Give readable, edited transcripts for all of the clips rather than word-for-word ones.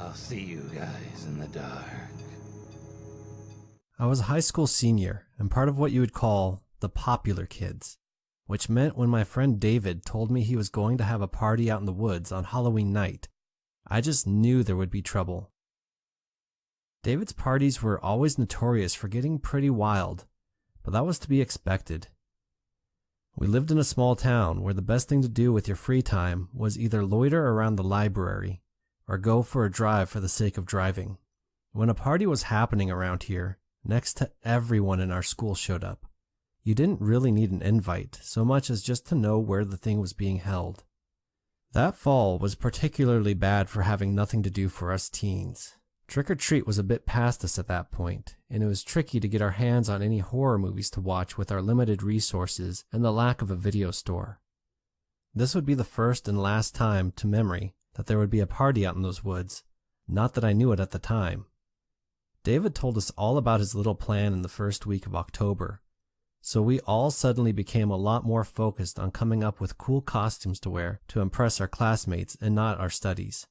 I'll see you guys in the dark. I was a high school senior and part of what you would call the popular kids, which meant when my friend David told me he was going to have a party out in the woods on Halloween night, I just knew there would be trouble. David's parties were always notorious for getting pretty wild, but that was to be expected. We lived in a small town where the best thing to do with your free time was either loiter around the library or go for a drive for the sake of driving. When a party was happening around here, next to everyone in our school showed up. You didn't really need an invite so much as just to know where the thing was being held. That fall was particularly bad for having nothing to do for us teens. Trick or treat was a bit past us at that point, and it was tricky to get our hands on any horror movies to watch with our limited resources and the lack of a video store. This would be the first and last time to memory that there would be a party out in those woods, not that I knew it at the time. David told us all about his little plan in the first week of October, so we all suddenly became a lot more focused on coming up with cool costumes to wear to impress our classmates and not our studies.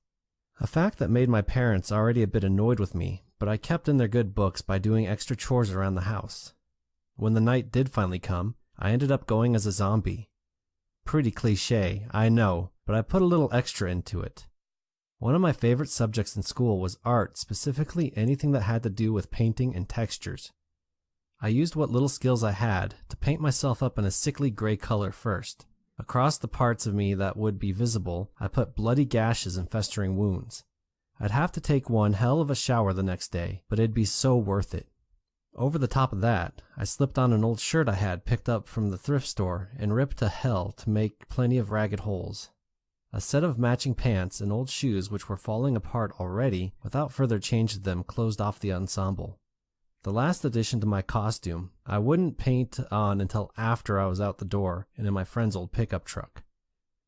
A fact that made my parents already a bit annoyed with me, but I kept in their good books by doing extra chores around the house. When the night did finally come, I ended up going as a zombie. Pretty cliche, I know, but I put a little extra into it. One of my favorite subjects in school was art, specifically anything that had to do with painting and textures. I used what little skills I had to paint myself up in a sickly gray color first. Across the parts of me that would be visible, I put bloody gashes and festering wounds. I'd have to take one hell of a shower the next day, but it'd be so worth it. Over the top of that, I slipped on an old shirt I had picked up from the thrift store and ripped to hell to make plenty of ragged holes. A set of matching pants and old shoes which were falling apart already, without further change to them, closed off the ensemble. The last addition to my costume, I wouldn't paint on until after I was out the door and in my friend's old pickup truck.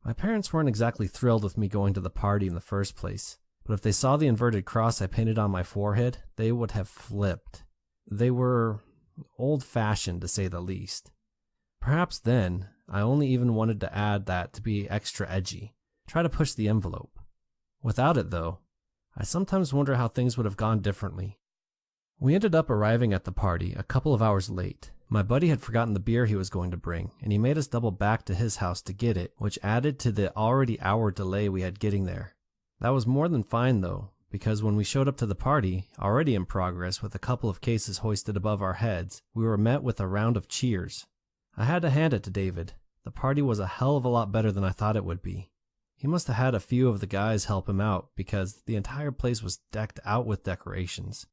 My parents weren't exactly thrilled with me going to the party in the first place, but if they saw the inverted cross I painted on my forehead, they would have flipped. They were old-fashioned, to say the least. Perhaps then, I only even wanted to add that to be extra edgy, try to push the envelope. Without it, though, I sometimes wonder how things would have gone differently. We ended up arriving at the party a couple of hours late. My buddy had forgotten the beer he was going to bring, and he made us double back to his house to get it, which added to the already hour delay we had getting there. That was more than fine though, because when we showed up to the party, already in progress with a couple of cases hoisted above our heads, we were met with a round of cheers. I had to hand it to David. The party was a hell of a lot better than I thought it would be. He must have had a few of the guys help him out because the entire place was decked out with decorations.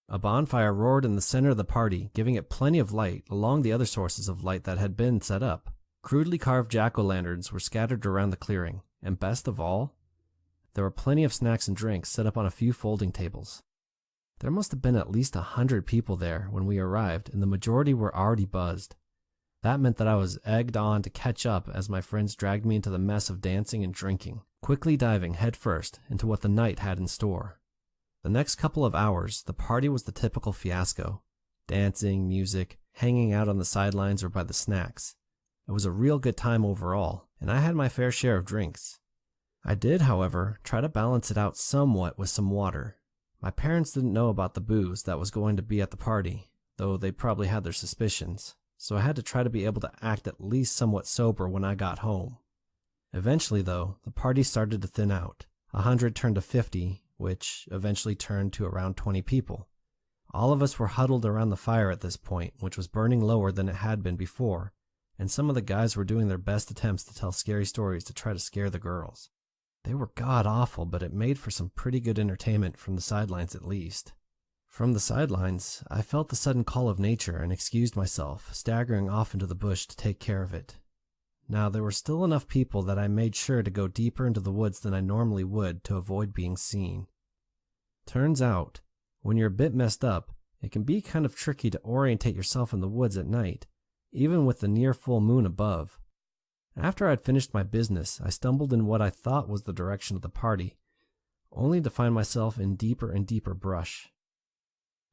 A bonfire roared in the center of the party, giving it plenty of light along the other sources of light that had been set up. Crudely carved jack-o'-lanterns were scattered around the clearing, and best of all, there were plenty of snacks and drinks set up on a few folding tables. There must have been at least 100 people there when we arrived, and the majority were already buzzed. That meant that I was egged on to catch up as my friends dragged me into the mess of dancing and drinking, quickly diving headfirst into what the night had in store. The next couple of hours, the party was the typical fiasco. Dancing, music, hanging out on the sidelines or by the snacks. It was a real good time overall, and I had my fair share of drinks. I did, however, try to balance it out somewhat with some water. My parents didn't know about the booze that was going to be at the party, though they probably had their suspicions, so I had to try to be able to act at least somewhat sober when I got home. Eventually, though, the party started to thin out. 100 turned to 50, which eventually turned to around 20 people. All of us were huddled around the fire at this point, which was burning lower than it had been before, and some of the guys were doing their best attempts to tell scary stories to try to scare the girls. They were god-awful, but it made for some pretty good entertainment from the sidelines at least. From the sidelines, I felt the sudden call of nature and excused myself, staggering off into the bush to take care of it. Now, there were still enough people that I made sure to go deeper into the woods than I normally would to avoid being seen. Turns out, when you're a bit messed up, it can be kind of tricky to orientate yourself in the woods at night, even with the near full moon above. After I'd finished my business, I stumbled in what I thought was the direction of the party, only to find myself in deeper and deeper brush.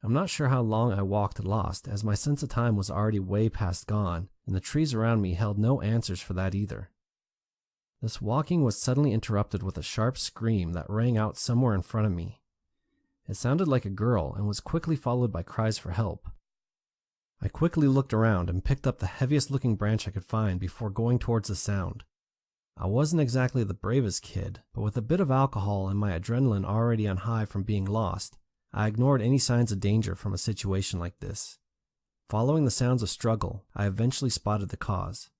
I'm not sure how long I walked lost, as my sense of time was already way past gone, and the trees around me held no answers for that either. This walking was suddenly interrupted with a sharp scream that rang out somewhere in front of me. It sounded like a girl and was quickly followed by cries for help. I quickly looked around and picked up the heaviest looking branch I could find before going towards the sound. I wasn't exactly the bravest kid, but with a bit of alcohol and my adrenaline already on high from being lost, I ignored any signs of danger from a situation like this. Following the sounds of struggle, I eventually spotted the cause.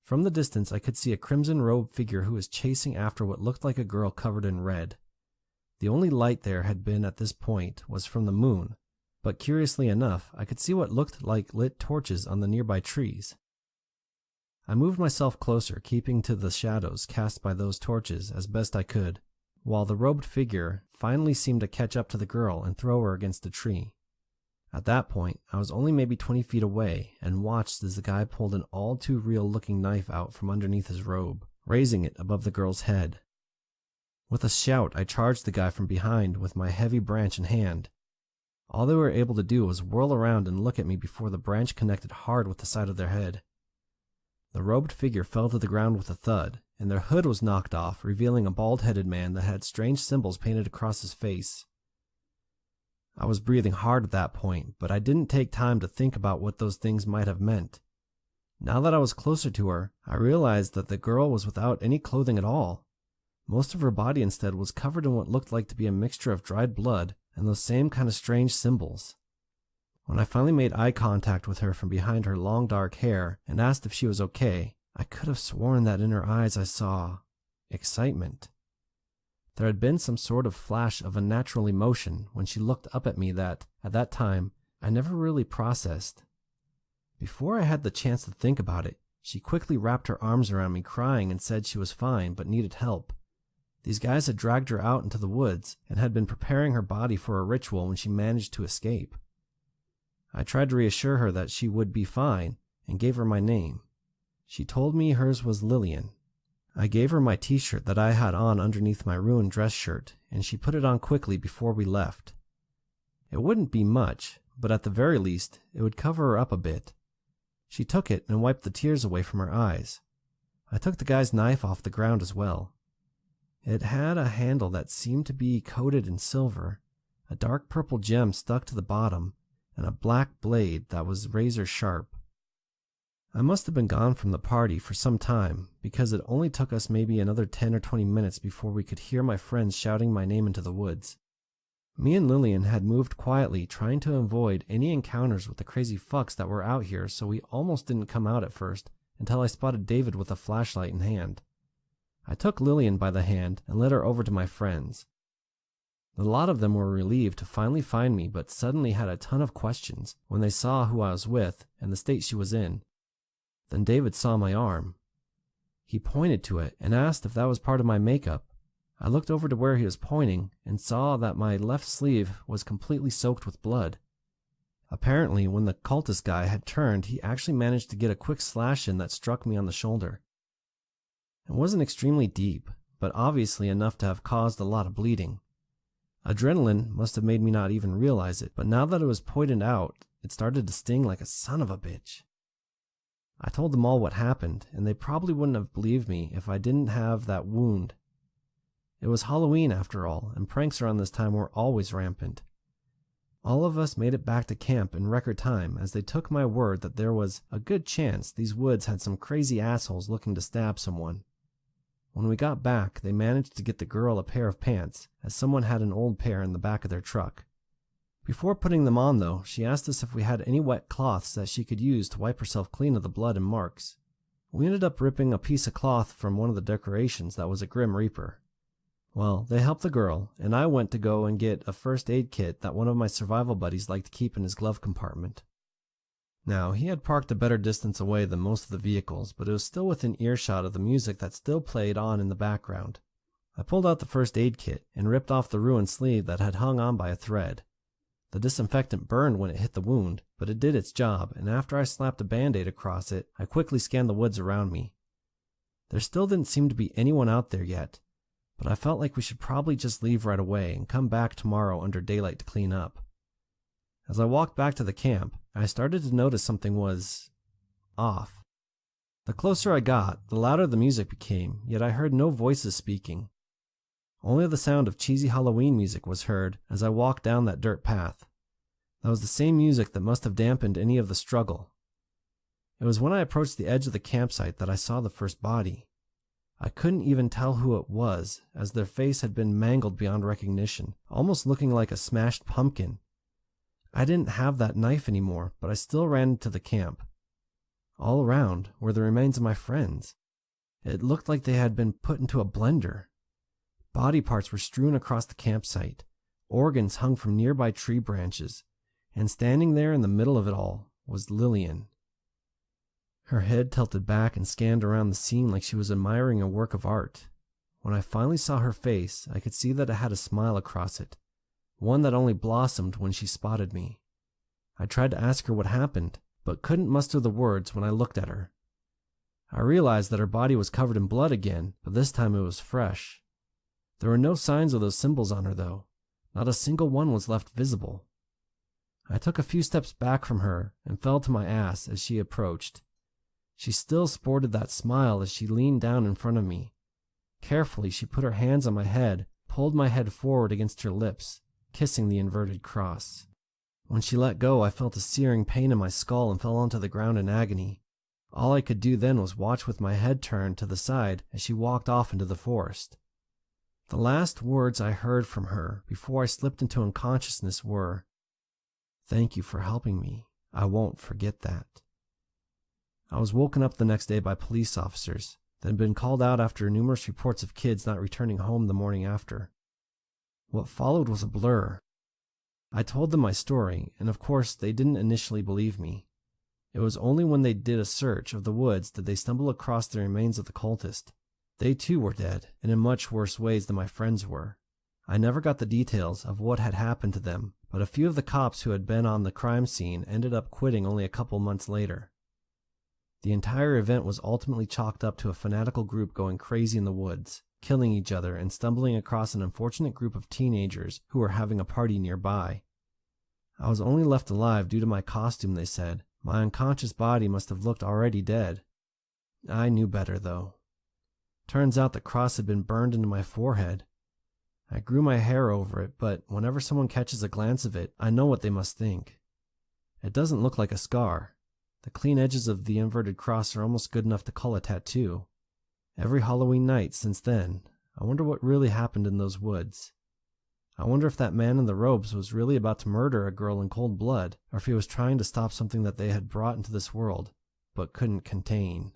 From the distance, I could see a crimson-robed figure who was chasing after what looked like a girl covered in red. The only light there had been at this point was from the moon, but curiously enough, I could see what looked like lit torches on the nearby trees. I moved myself closer, keeping to the shadows cast by those torches as best I could, while the robed figure finally seemed to catch up to the girl and throw her against a tree. At that point, I was only maybe 20 feet away and watched as the guy pulled an all too real looking knife out from underneath his robe, raising it above the girl's head. With a shout, I charged the guy from behind with my heavy branch in hand. All they were able to do was whirl around and look at me before the branch connected hard with the side of their head. The robed figure fell to the ground with a thud, and their hood was knocked off, revealing a bald-headed man that had strange symbols painted across his face. I was breathing hard at that point, but I didn't take time to think about what those things might have meant. Now that I was closer to her, I realized that the girl was without any clothing at all. Most of her body instead was covered in what looked like to be a mixture of dried blood and those same kind of strange symbols. When I finally made eye contact with her from behind her long dark hair and asked if she was okay, I could have sworn that in her eyes I saw excitement. There had been some sort of flash of unnatural emotion when she looked up at me that, at that time, I never really processed. Before I had the chance to think about it, she quickly wrapped her arms around me crying and said she was fine but needed help. These guys had dragged her out into the woods and had been preparing her body for a ritual when she managed to escape. I tried to reassure her that she would be fine and gave her my name. She told me hers was Lillian. I gave her my t-shirt that I had on underneath my ruined dress shirt, and she put it on quickly before we left. It wouldn't be much, but at the very least, it would cover her up a bit. She took it and wiped the tears away from her eyes. I took the guy's knife off the ground as well. It had a handle that seemed to be coated in silver, a dark purple gem stuck to the bottom, and a black blade that was razor sharp. I must have been gone from the party for some time, because it only took us maybe another 10 or 20 minutes before we could hear my friends shouting my name into the woods. Me and Lillian had moved quietly, trying to avoid any encounters with the crazy fucks that were out here, so we almost didn't come out at first, until I spotted David with a flashlight in hand. I took Lillian by the hand and led her over to my friends. A lot of them were relieved to finally find me, but suddenly had a ton of questions when they saw who I was with and the state she was in. Then David saw my arm. He pointed to it and asked if that was part of my makeup. I looked over to where he was pointing and saw that my left sleeve was completely soaked with blood. Apparently, when the cultist guy had turned, he actually managed to get a quick slash in that struck me on the shoulder. It wasn't extremely deep, but obviously enough to have caused a lot of bleeding. Adrenaline must have made me not even realize it, but now that it was pointed out, it started to sting like a son of a bitch. I told them all what happened, and they probably wouldn't have believed me if I didn't have that wound. It was Halloween after all, and pranks around this time were always rampant. All of us made it back to camp in record time, as they took my word that there was a good chance these woods had some crazy assholes looking to stab someone. When we got back, they managed to get the girl a pair of pants, as someone had an old pair in the back of their truck. Before putting them on, though, she asked us if we had any wet cloths that she could use to wipe herself clean of the blood and marks. We ended up ripping a piece of cloth from one of the decorations that was a Grim Reaper. Well, they helped the girl, and I went to go and get a first aid kit that one of my survival buddies liked to keep in his glove compartment. Now, he had parked a better distance away than most of the vehicles, but it was still within earshot of the music that still played on in the background. I pulled out the first aid kit and ripped off the ruined sleeve that had hung on by a thread. The disinfectant burned when it hit the wound, but it did its job, and after I slapped a band-aid across it, I quickly scanned the woods around me. There still didn't seem to be anyone out there yet, but I felt like we should probably just leave right away and come back tomorrow under daylight to clean up. As I walked back to the camp, I started to notice something was off. The closer I got, the louder the music became, yet I heard no voices speaking. Only the sound of cheesy Halloween music was heard as I walked down that dirt path. That was the same music that must have dampened any of the struggle. It was when I approached the edge of the campsite that I saw the first body. I couldn't even tell who it was, as their face had been mangled beyond recognition, almost looking like a smashed pumpkin. I didn't have that knife anymore, but I still ran into the camp. All around were the remains of my friends. It looked like they had been put into a blender. Body parts were strewn across the campsite. Organs hung from nearby tree branches. And standing there in the middle of it all was Lillian. Her head tilted back and scanned around the scene like she was admiring a work of art. When I finally saw her face, I could see that it had a smile across it, one that only blossomed when she spotted me. I tried to ask her what happened, but couldn't muster the words when I looked at her. I realized that her body was covered in blood again, but this time it was fresh. There were no signs of those symbols on her, though. Not a single one was left visible. I took a few steps back from her and fell to my ass as she approached. She still sported that smile as she leaned down in front of me. Carefully, she put her hands on my head, pulled my head forward against her lips, kissing the inverted cross. When she let go, I felt a searing pain in my skull and fell onto the ground in agony. All I could do then was watch with my head turned to the side as she walked off into the forest. The last words I heard from her before I slipped into unconsciousness were, "Thank you for helping me. I won't forget that." I was woken up the next day by police officers that had been called out after numerous reports of kids not returning home the morning after. What followed was a blur. I told them my story, and of course they didn't initially believe me. It was only when they did a search of the woods that they stumbled across the remains of the cultist. They too were dead, and in much worse ways than my friends were. I never got the details of what had happened to them, but a few of the cops who had been on the crime scene ended up quitting only a couple months later. The entire event was ultimately chalked up to a fanatical group going crazy in the woods, killing each other and stumbling across an unfortunate group of teenagers who were having a party nearby. I was only left alive due to my costume, they said. My unconscious body must have looked already dead. I knew better, though. Turns out the cross had been burned into my forehead. I grew my hair over it, but whenever someone catches a glance of it, I know what they must think. It doesn't look like a scar. The clean edges of the inverted cross are almost good enough to call a tattoo. Every Halloween night since then, I wonder what really happened in those woods. I wonder if that man in the robes was really about to murder a girl in cold blood, or if he was trying to stop something that they had brought into this world, but couldn't contain.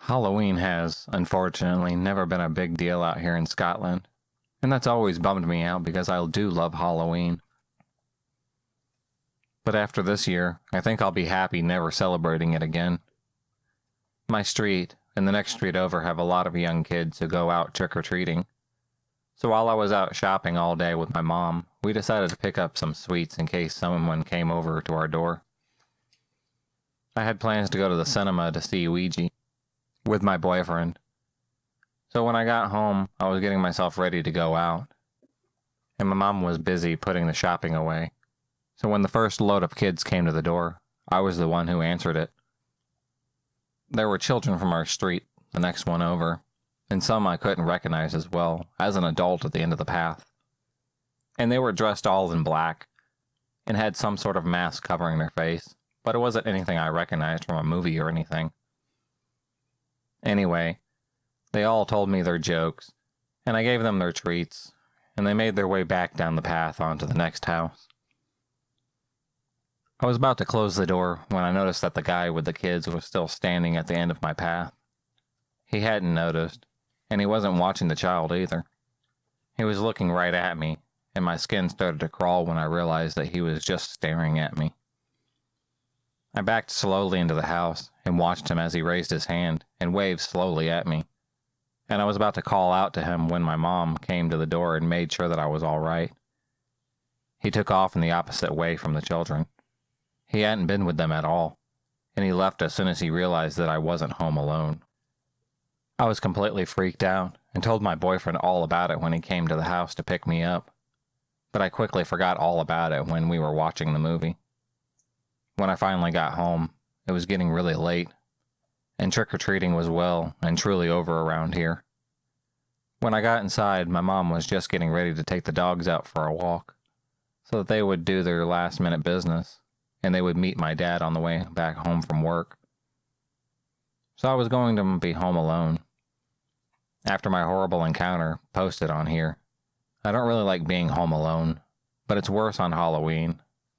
Halloween has, unfortunately, never been a big deal out here in Scotland, and that's always bummed me out because I do love Halloween. But after this year, I think I'll be happy never celebrating it again. My street and the next street over have a lot of young kids who go out trick-or-treating. So while I was out shopping all day with my mom, we decided to pick up some sweets in case someone came over to our door. I had plans to go to the cinema to see Ouija with my boyfriend. So when I got home, I was getting myself ready to go out, and my mom was busy putting the shopping away. So when the first load of kids came to the door, I was the one who answered it. There were children from our street, the next one over, and some I couldn't recognize as well as an adult at the end of the path. And they were dressed all in black, and had some sort of mask covering their face, but it wasn't anything I recognized from a movie or anything. Anyway, they all told me their jokes, and I gave them their treats, and they made their way back down the path onto the next house. I was about to close the door when I noticed that the guy with the kids was still standing at the end of my path. He hadn't noticed, and he wasn't watching the child either. He was looking right at me, and my skin started to crawl when I realized that he was just staring at me. I backed slowly into the house and watched him as he raised his hand and waved slowly at me. And I was about to call out to him when my mom came to the door and made sure that I was all right. He took off in the opposite way from the children. He hadn't been with them at all, and he left as soon as he realized that I wasn't home alone. I was completely freaked out and told my boyfriend all about it when he came to the house to pick me up, but I quickly forgot all about it when we were watching the movie. When I finally got home, it was getting really late, and trick-or-treating was well and truly over around here. When I got inside, my mom was just getting ready to take the dogs out for a walk, so that they would do their last-minute business, and they would meet my dad on the way back home from work. So I was going to be home alone. After my horrible encounter posted on here, I don't really like being home alone, but it's worse on Halloween,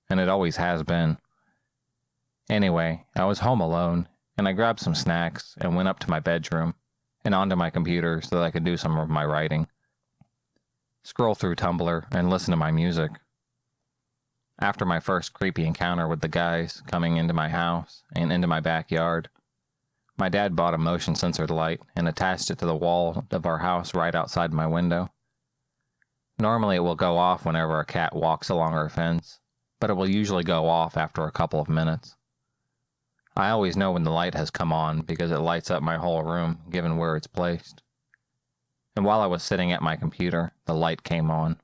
and it always has been. Anyway, I was home alone, and I grabbed some snacks and went up to my bedroom and onto my computer so that I could do some of my writing, scroll through Tumblr, and listen to my music. After my first creepy encounter with the guys coming into my house and into my backyard, my dad bought a motion censored light and attached it to the wall of our house right outside my window. Normally it will go off whenever a cat walks along our fence, but it will usually go off after a couple of minutes. I always know when the light has come on because it lights up my whole room, given where it's placed. And while I was sitting at my computer, the light came on.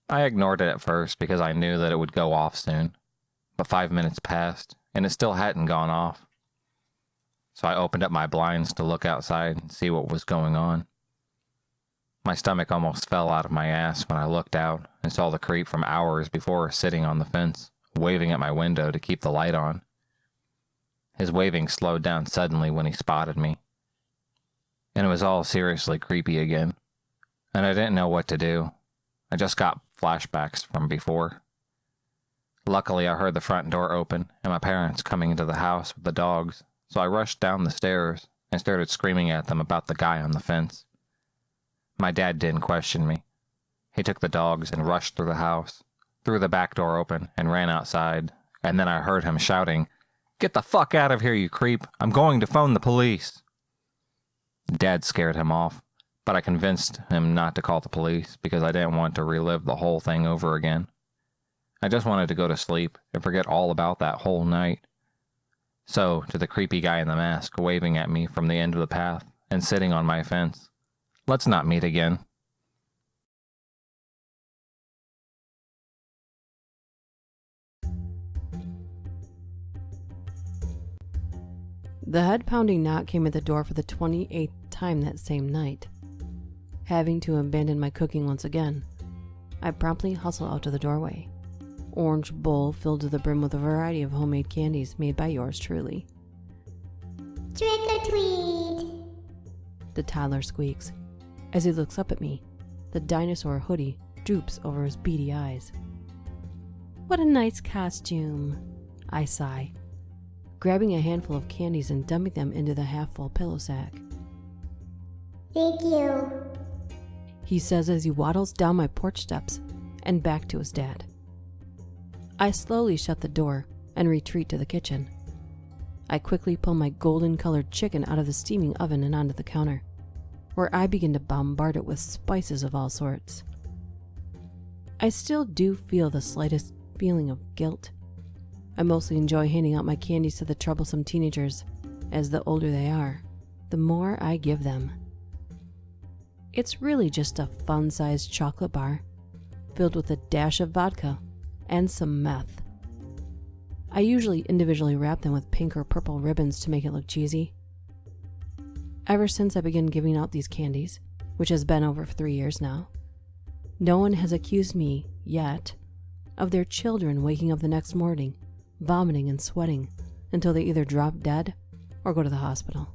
I ignored it at first because I knew that it would go off soon, but 5 minutes passed, and it still hadn't gone off. So I opened up my blinds to look outside and see what was going on. My stomach almost fell out of my ass when I looked out and saw the creep from hours before sitting on the fence, waving at my window to keep the light on. His waving slowed down suddenly when he spotted me, and it was all seriously creepy again, and I didn't know what to do. I just got flashbacks from before. Luckily, I heard the front door open and my parents coming into the house with the dogs, so I rushed down the stairs and started screaming at them about the guy on the fence. My dad didn't question me. He took the dogs and rushed through the house, threw the back door open, and ran outside, and then I heard him shouting, "Get the fuck out of here, you creep! I'm going to phone the police!" Dad scared him off, but I convinced him not to call the police because I didn't want to relive the whole thing over again. I just wanted to go to sleep and forget all about that whole night. So, to the creepy guy in the mask waving at me from the end of the path and sitting on my fence, let's not meet again. The head-pounding knock came at the door for the 28th time that same night. Having to abandon my cooking once again, I promptly hustle out to the doorway. Orange bowl filled to the brim with a variety of homemade candies made by yours truly. Trick or treat! The toddler squeaks. As he looks up at me, the dinosaur hoodie droops over his beady eyes. What a nice costume, I sigh, grabbing a handful of candies and dumping them into the half-full pillow sack. Thank you. He says as he waddles down my porch steps and back to his dad. I slowly shut the door and retreat to the kitchen. I quickly pull my golden-colored chicken out of the steaming oven and onto the counter, where I begin to bombard it with spices of all sorts. I still do feel the slightest feeling of guilt. I mostly enjoy handing out my candies to the troublesome teenagers, as the older they are, the more I give them. It's really just a fun-sized chocolate bar, filled with a dash of vodka and some meth. I usually individually wrap them with pink or purple ribbons to make it look cheesy. Ever since I began giving out these candies, which has been over 3 years now, no one has accused me, yet, of their children waking up the next morning, vomiting and sweating until they either drop dead or go to the hospital.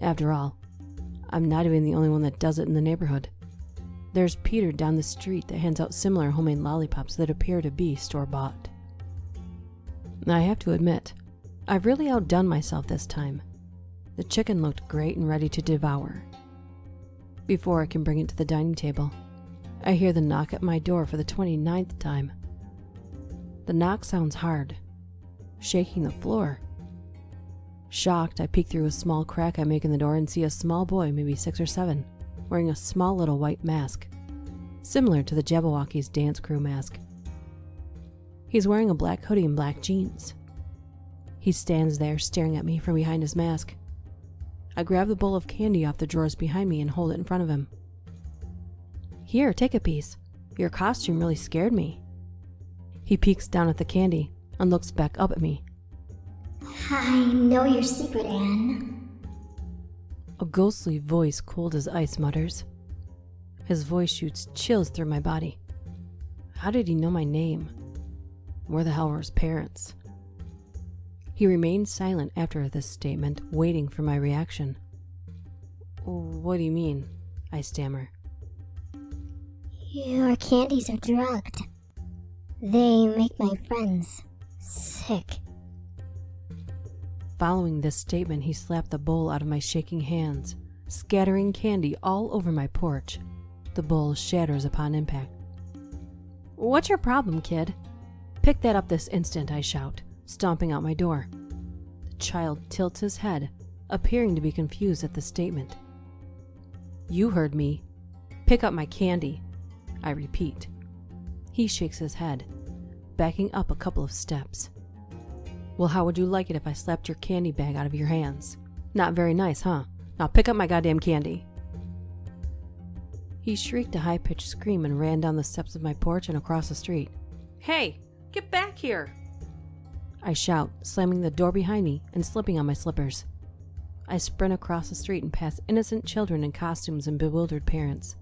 After all, I'm not even the only one that does it in the neighborhood. There's Peter down the street that hands out similar homemade lollipops that appear to be store-bought. I have to admit, I've really outdone myself this time. The chicken looked great and ready to devour. Before I can bring it to the dining table, I hear the knock at my door for the 29th time. The knock sounds hard, shaking the floor. Shocked, I peek through a small crack I make in the door and see a small boy, maybe 6 or 7, wearing a small little white mask, similar to the Jabberwocky's dance crew mask. He's wearing a black hoodie and black jeans. He stands there staring at me from behind his mask. I grab the bowl of candy off the drawers behind me and hold it in front of him. Here, take a piece. Your costume really scared me. He peeks down at the candy and looks back up at me. I know your secret, Anne. A ghostly voice, cold as ice, mutters. His voice shoots chills through my body. How did he know my name? Where the hell were his parents? He remained silent after this statement, waiting for my reaction. What do you mean? I stammer. Your candies are drugged. They make my friends sick. Following this statement, he slapped the bowl out of my shaking hands, scattering candy all over my porch. The bowl shatters upon impact. What's your problem, kid? Pick that up this instant, I shout, stomping out my door. The child tilts his head, appearing to be confused at the statement. You heard me. Pick up my candy, I repeat. He shakes his head, backing up a couple of steps. Well, how would you like it if I slapped your candy bag out of your hands? Not very nice, huh? Now pick up my goddamn candy. He shrieked a high-pitched scream and ran down the steps of my porch and across the street. Hey, get back here! I shout, slamming the door behind me and slipping on my slippers. I sprint across the street and past innocent children in costumes and bewildered parents.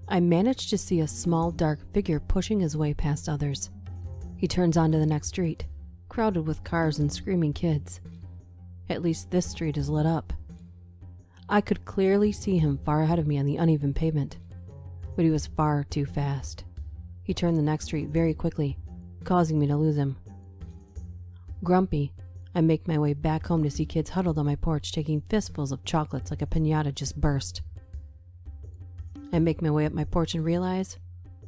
I manage to see a small, dark figure pushing his way past others. He turns onto the next street, crowded with cars and screaming kids. At least this street is lit up. I could clearly see him far ahead of me on the uneven pavement, but he was far too fast. He turned the next street very quickly, causing me to lose him. Grumpy, I make my way back home to see kids huddled on my porch taking fistfuls of chocolates like a piñata just burst. I make my way up my porch and realize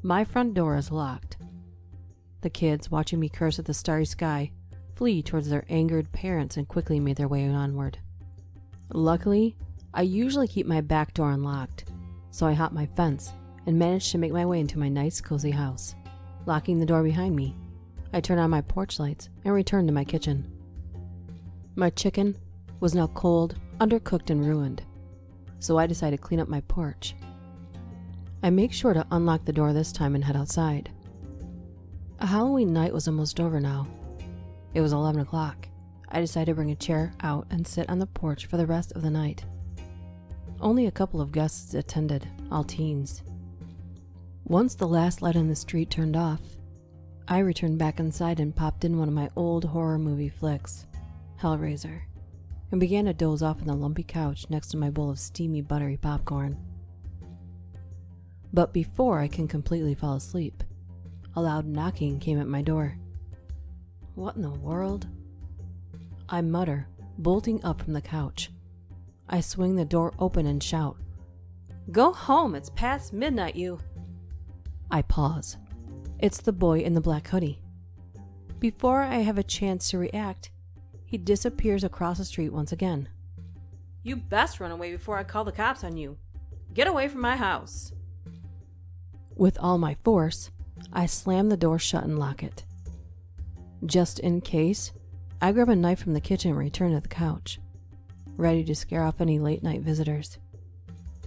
my front door is locked. The kids, watching me curse at the starry sky, flee towards their angered parents and quickly made their way onward. Luckily, I usually keep my back door unlocked, so I hop my fence and manage to make my way into my nice, cozy house. Locking the door behind me, I turn on my porch lights and return to my kitchen. My chicken was now cold, undercooked, and ruined, so I decide to clean up my porch. I make sure to unlock the door this time and head outside. A Halloween night was almost over now. It was 11 o'clock. I decided to bring a chair out and sit on the porch for the rest of the night. Only a couple of guests attended, all teens. Once the last light on the street turned off, I returned back inside and popped in one of my old horror movie flicks, Hellraiser, and began to doze off on the lumpy couch next to my bowl of steamy, buttery popcorn. But before I can completely fall asleep, a loud knocking came at my door. What in the world? I mutter, bolting up from the couch. I swing the door open and shout, "Go home, it's past midnight, you." I pause. It's the boy in the black hoodie. Before I have a chance to react, he disappears across the street once again. "You best run away before I call the cops on you. Get away from my house." With all my force, I slam the door shut and lock it. Just in case, I grab a knife from the kitchen and return to the couch, ready to scare off any late-night visitors.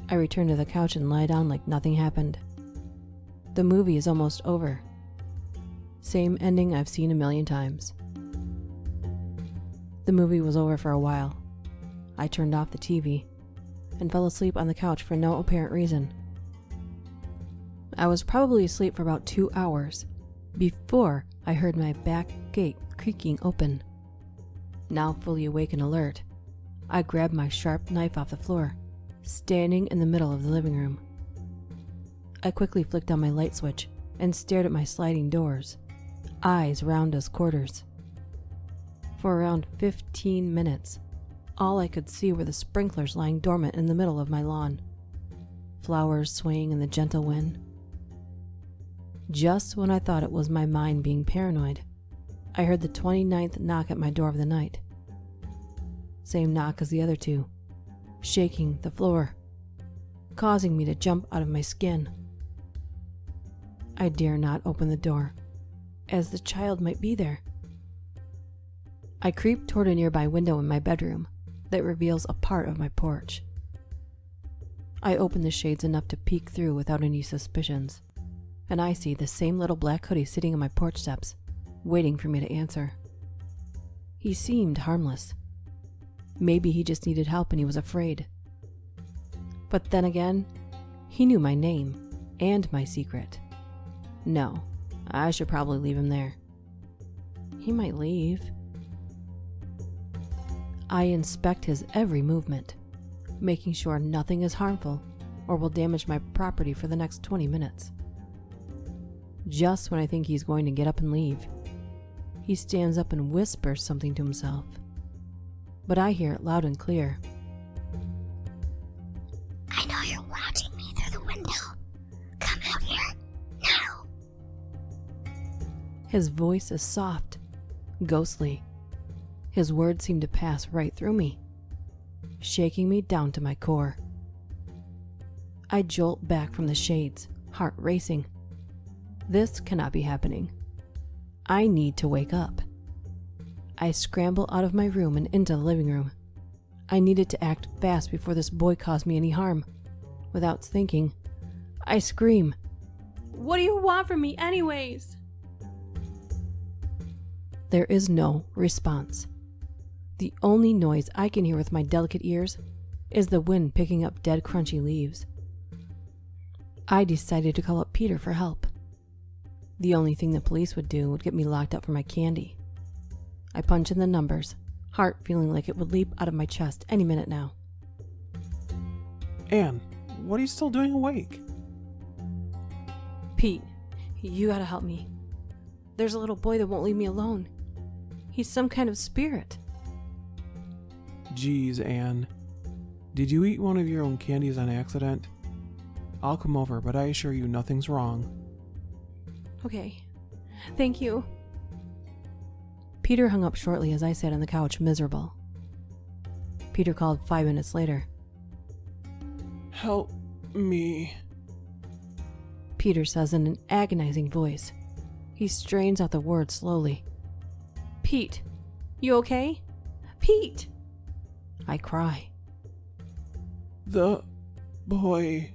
I return to the couch and lie down like nothing happened. The movie is almost over. Same ending I've seen a million times. The movie was over for a while. I turned off the TV and fell asleep on the couch for no apparent reason. I was probably asleep for about 2 hours before I heard my back gate creaking open. Now fully awake and alert, I grabbed my sharp knife off the floor, standing in the middle of the living room. I quickly flicked on my light switch and stared at my sliding doors, eyes round as quarters. For around 15 minutes, all I could see were the sprinklers lying dormant in the middle of my lawn, flowers swaying in the gentle wind. Just when I thought it was my mind being paranoid, I heard the 29th knock at my door of the night. Same knock as the other two, shaking the floor, causing me to jump out of my skin. I dare not open the door, as the child might be there. I creep toward a nearby window in my bedroom, that reveals a part of my porch. I open the shades enough to peek through without any suspicions, and I see the same little black hoodie sitting on my porch steps, waiting for me to answer. He seemed harmless. Maybe he just needed help and he was afraid. But then again, he knew my name and my secret. No, I should probably leave him there. He might leave. I inspect his every movement, making sure nothing is harmful or will damage my property for the next 20 minutes. Just when I think he's going to get up and leave, he stands up and whispers something to himself. But I hear it loud and clear. I know you're watching me through the window. Come out here, now. His voice is soft, ghostly. His words seem to pass right through me, shaking me down to my core. I jolt back from the shades, heart racing. This cannot be happening. I need to wake up. I scramble out of my room and into the living room. I needed to act fast before this boy caused me any harm. Without thinking, I scream, "What do you want from me anyways?" There is no response. The only noise I can hear with my delicate ears is the wind picking up dead crunchy leaves. I decided to call up Peter for help. The only thing the police would do would get me locked up for my candy. I punch in the numbers, heart feeling like it would leap out of my chest any minute now. Anne, what are you still doing awake? Pete, you gotta help me. There's a little boy that won't leave me alone. He's some kind of spirit. Geez, Anne. Did you eat one of your own candies on accident? I'll come over, but I assure you nothing's wrong. Okay, thank you. Peter hung up shortly as I sat on the couch miserable. Peter called 5 minutes later. Help me. Peter says in an agonizing voice. He strains out the words slowly. Pete, you okay? Pete! I cry. The boy.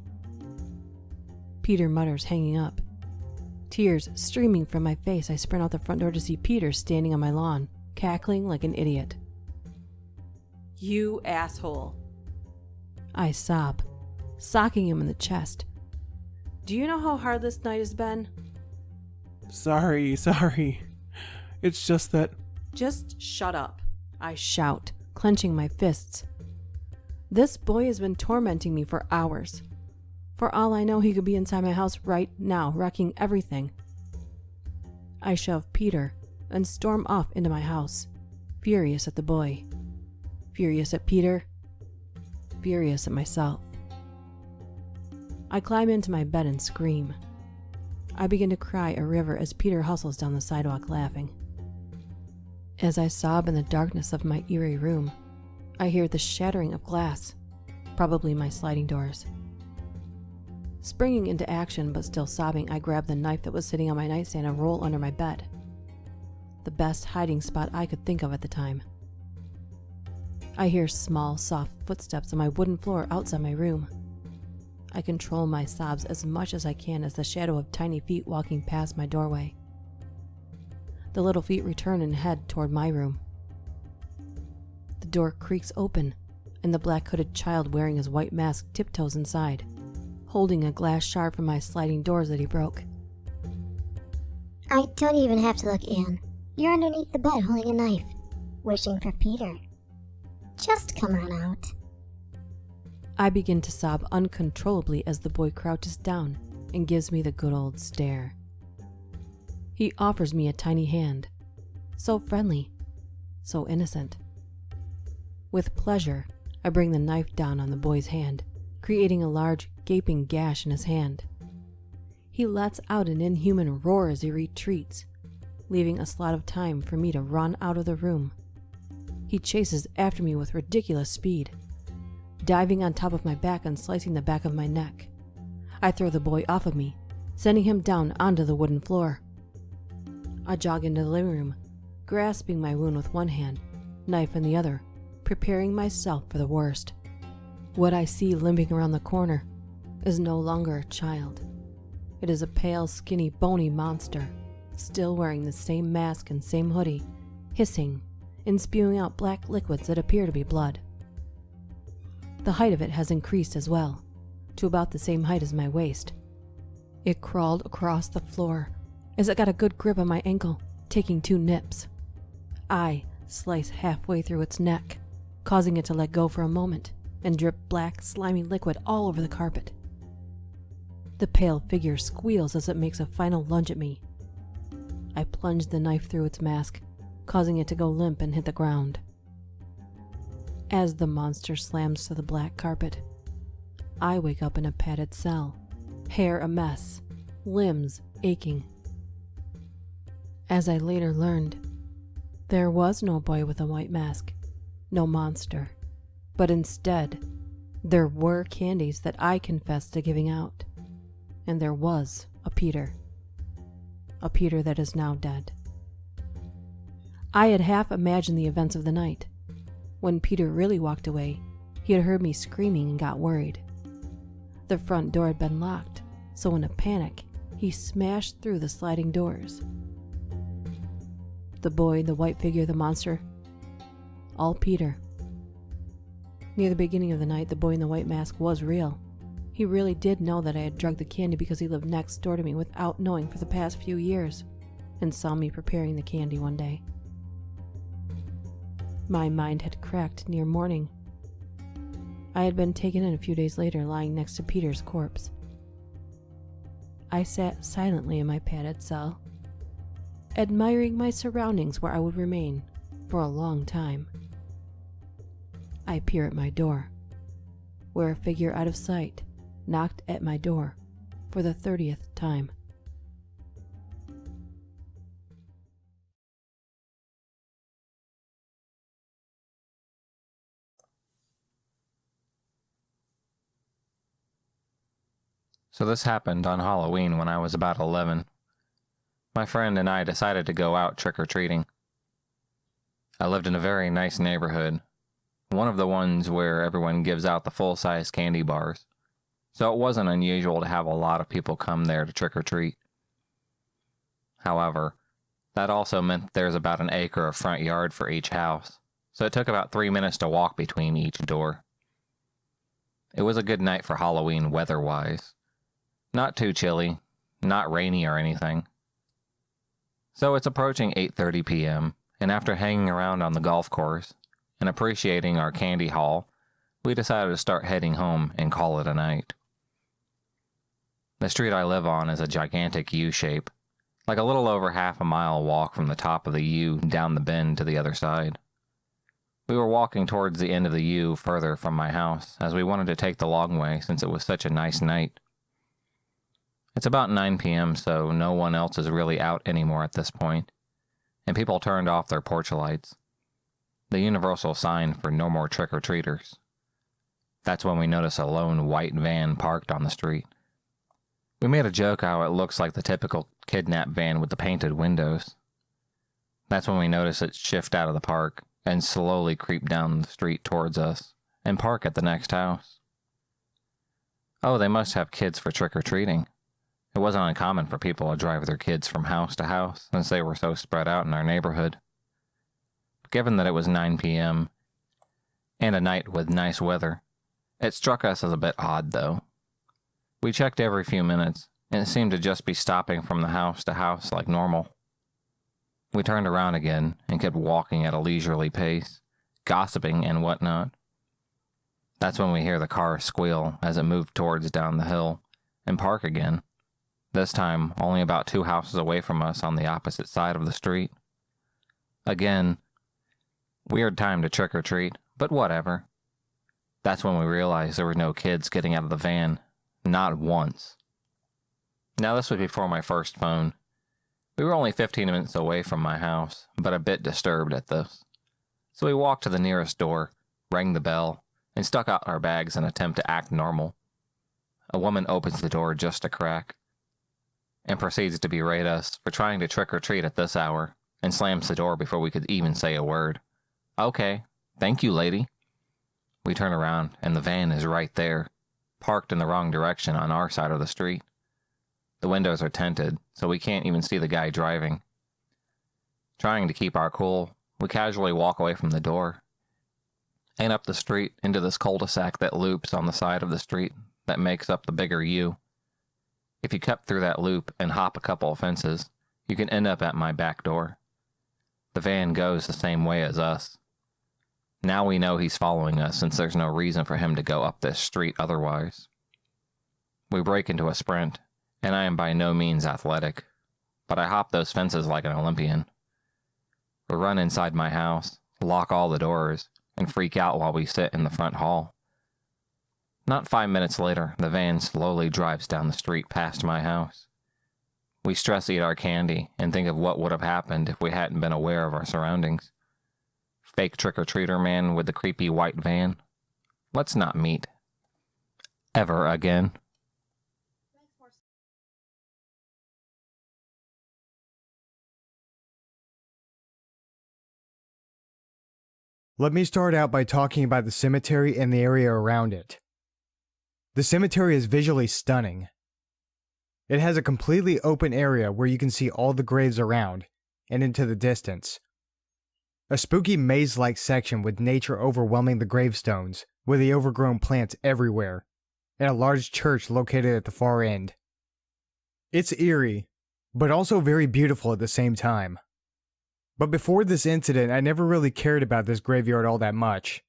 Peter mutters, hanging up. Tears streaming from my face, I sprint out the front door to see Peter standing on my lawn, cackling like an idiot. You asshole. I sob, socking him in the chest. Do you know how hard this night has been? Sorry. It's just that... Just shut up, I shout, clenching my fists. This boy has been tormenting me for hours. For all I know, he could be inside my house right now, wrecking everything. I shove Peter and storm off into my house, furious at the boy, furious at Peter, furious at myself. I climb into my bed and scream. I begin to cry a river as Peter hustles down the sidewalk laughing. As I sob in the darkness of my eerie room, I hear the shattering of glass, probably my sliding doors. Springing into action but still sobbing, I grab the knife that was sitting on my nightstand and roll under my bed. The best hiding spot I could think of at the time. I hear small, soft footsteps on my wooden floor outside my room. I control my sobs as much as I can as the shadow of tiny feet walking past my doorway. The little feet return and head toward my room. The door creaks open, and the black-hooded child wearing his white mask tiptoes inside, holding a glass shard from my sliding doors that he broke. I don't even have to look, Anne. You're underneath the bed holding a knife, wishing for Peter. Just come on out. I begin to sob uncontrollably as the boy crouches down and gives me the good old stare. He offers me a tiny hand, so friendly, so innocent. With pleasure, I bring the knife down on the boy's hand, creating a large, gaping gash in his hand. He lets out an inhuman roar as he retreats, leaving a slot of time for me to run out of the room. He chases after me with ridiculous speed, diving on top of my back and slicing the back of my neck. I throw the boy off of me, sending him down onto the wooden floor. I jog into the living room, grasping my wound with one hand, knife in the other, preparing myself for the worst. What I see limping around the corner is no longer a child. It is a pale, skinny, bony monster, still wearing the same mask and same hoodie, hissing and spewing out black liquids that appear to be blood. The height of it has increased as well, to about the same height as my waist. It crawled across the floor as it got a good grip on my ankle, taking 2 nips. I sliced halfway through its neck, causing it to let go for a moment and drip black, slimy liquid all over the carpet. The pale figure squeals as it makes a final lunge at me. I plunge the knife through its mask, causing it to go limp and hit the ground. As the monster slams to the black carpet, I wake up in a padded cell, hair a mess, limbs aching. As I later learned, there was no boy with a white mask, no monster, but instead, there were candies that I confessed to giving out. And there was a Peter that is now dead. I had half imagined the events of the night. When Peter really walked away, he had heard me screaming and got worried. The front door had been locked, so in a panic, he smashed through the sliding doors. The boy, the white figure, the monster, all Peter. Near the beginning of the night, the boy in the white mask was real. He really did know that I had drugged the candy because he lived next door to me without knowing for the past few years, and saw me preparing the candy one day. My mind had cracked near morning. I had been taken in a few days later, lying next to Peter's corpse. I sat silently in my padded cell, admiring my surroundings where I would remain for a long time. I peer at my door, where a figure out of sight knocked at my door for the 30th time. So this happened on Halloween when I was about 11. My friend and I decided to go out trick-or-treating. I lived in a very nice neighborhood, one of the ones where everyone gives out the full-size candy bars, so it wasn't unusual to have a lot of people come there to trick-or-treat. However, that also meant there's about an acre of front yard for each house, so it took about 3 minutes to walk between each door. It was a good night for Halloween weather-wise. Not too chilly, not rainy or anything. So it's approaching 8:30 p.m., and after hanging around on the golf course and appreciating our candy haul, we decided to start heading home and call it a night. The street I live on is a gigantic U-shape, like a little over half a mile walk from the top of the U down the bend to the other side. We were walking towards the end of the U further from my house, as we wanted to take the long way since it was such a nice night. It's about 9 p.m., so no one else is really out anymore at this point, and people turned off their porch lights, the universal sign for no more trick-or-treaters. That's when we notice a lone white van parked on the street. We made a joke how it looks like the typical kidnap van with the painted windows. That's when we notice it shift out of the park and slowly creep down the street towards us and park at the next house. Oh, they must have kids for trick-or-treating. It wasn't uncommon for people to drive their kids from house to house, since they were so spread out in our neighborhood. Given that it was 9 p.m., and a night with nice weather, it struck us as a bit odd, though. We checked every few minutes, and it seemed to just be stopping from the house to house like normal. We turned around again, and kept walking at a leisurely pace, gossiping and whatnot. That's when we hear the car squeal as it moved towards down the hill, and park again. This time, only about 2 houses away from us on the opposite side of the street. Again, weird time to trick-or-treat, but whatever. That's when we realized there were no kids getting out of the van. Not once. Now this was before my first phone. We were only 15 minutes away from my house, but a bit disturbed at this. So we walked to the nearest door, rang the bell, and stuck out our bags in an attempt to act normal. A woman opens the door just a crack, and proceeds to berate us for trying to trick-or-treat at this hour, and slams the door before we could even say a word. Okay, Thank you, lady. We turn around, and the van is right there, parked in the wrong direction on our side of the street. The windows are tinted, so we can't even see the guy driving. Trying to keep our cool, we casually walk away from the door and up the street into this cul-de-sac that loops on the side of the street that makes up the bigger U. If you cut through that loop and hop a couple of fences, you can end up at my back door. The van goes the same way as us. Now we know he's following us since there's no reason for him to go up this street otherwise. We break into a sprint, and I am by no means athletic, but I hop those fences like an Olympian. We run inside my house, lock all the doors, and freak out while we sit in the front hall. Not 5 minutes later, the van slowly drives down the street past my house. We stress eat our candy and think of what would have happened if we hadn't been aware of our surroundings. Fake trick-or-treater man with the creepy white van. Let's not meet. Ever again. Let me start out by talking about the cemetery and the area around it. The cemetery is visually stunning. It has a completely open area where you can see all the graves around and into the distance. A spooky maze-like section with nature overwhelming the gravestones, with the overgrown plants everywhere, and a large church located at the far end. It's eerie, but also very beautiful at the same time. But before this incident, I never really cared about this graveyard all that much.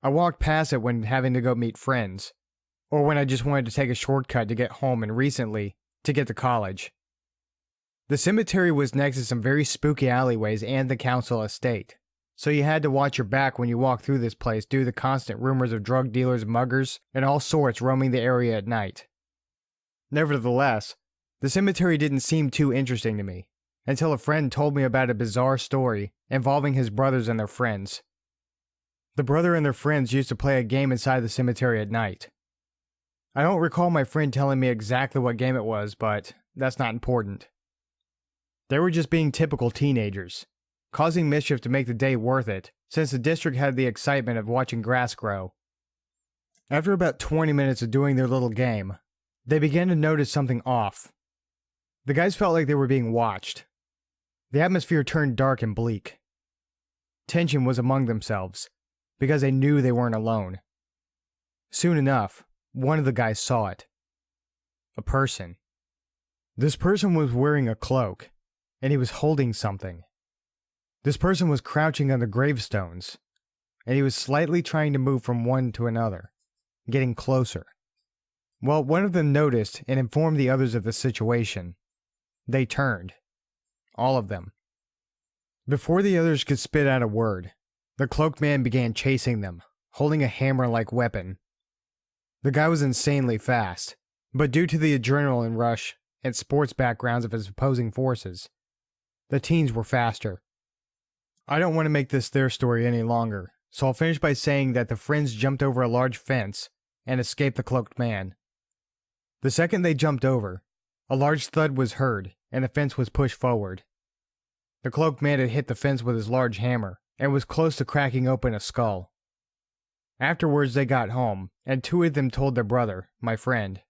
I walked past it when having to go meet friends, or when I just wanted to take a shortcut to get home, and recently, to get to college. The cemetery was next to some very spooky alleyways and the council estate, so you had to watch your back when you walked through this place due to the constant rumors of drug dealers, muggers, and all sorts roaming the area at night. Nevertheless, the cemetery didn't seem too interesting to me, until a friend told me about a bizarre story involving his brothers and their friends. The brother and their friends used to play a game inside the cemetery at night. I don't recall my friend telling me exactly what game it was, but that's not important. They were just being typical teenagers, causing mischief to make the day worth it, since the district had the excitement of watching grass grow. After about 20 minutes of doing their little game, they began to notice something off. The guys felt like they were being watched. The atmosphere turned dark and bleak. Tension was among themselves, because they knew they weren't alone. Soon enough, one of the guys saw it. A person. This person was wearing a cloak, and he was holding something. This person was crouching on the gravestones, and he was slightly trying to move from one to another, getting closer. Well, one of them noticed and informed the others of the situation. They turned. All of them. Before the others could spit out a word, the cloaked man began chasing them, holding a hammer-like weapon. The guy was insanely fast, but due to the adrenaline rush and sports backgrounds of his opposing forces, the teens were faster. I don't want to make this their story any longer, so I'll finish by saying that the friends jumped over a large fence and escaped the cloaked man. The second they jumped over, a large thud was heard and the fence was pushed forward. The cloaked man had hit the fence with his large hammer and was close to cracking open a skull. Afterwards they got home, and two of them told their brother, my friend.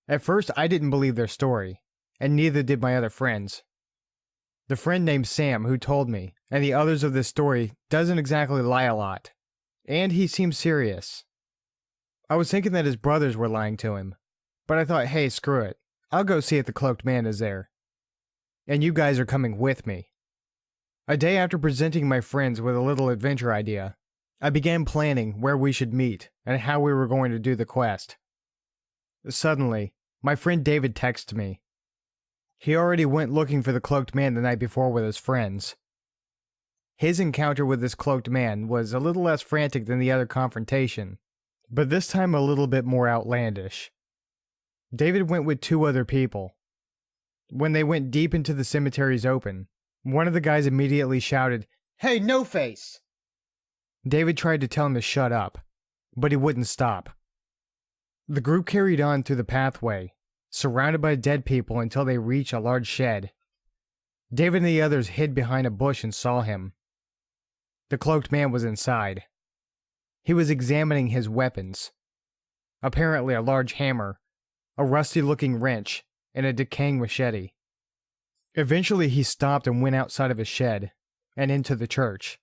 At first I didn't believe their story, and neither did my other friends. The friend named Sam who told me, and the others of this story, doesn't exactly lie a lot, and he seemed serious. I was thinking that his brothers were lying to him, but I thought, hey, screw it, I'll go see if the cloaked man is there. And you guys are coming with me. A day after presenting my friends with a little adventure idea, I began planning where we should meet and how we were going to do the quest. Suddenly, my friend David texted me. He already went looking for the cloaked man the night before with his friends. His encounter with this cloaked man was a little less frantic than the other confrontation, but this time a little bit more outlandish. David went with two other people. When they went deep into the cemetery's open, one of the guys immediately shouted, "Hey, no face!" David tried to tell him to shut up, but he wouldn't stop. The group carried on through the pathway, surrounded by dead people until they reached a large shed. David and the others hid behind a bush and saw him. The cloaked man was inside. He was examining his weapons. Apparently a large hammer, a rusty-looking wrench, and a decaying machete. Eventually he stopped and went outside of his shed and into the church.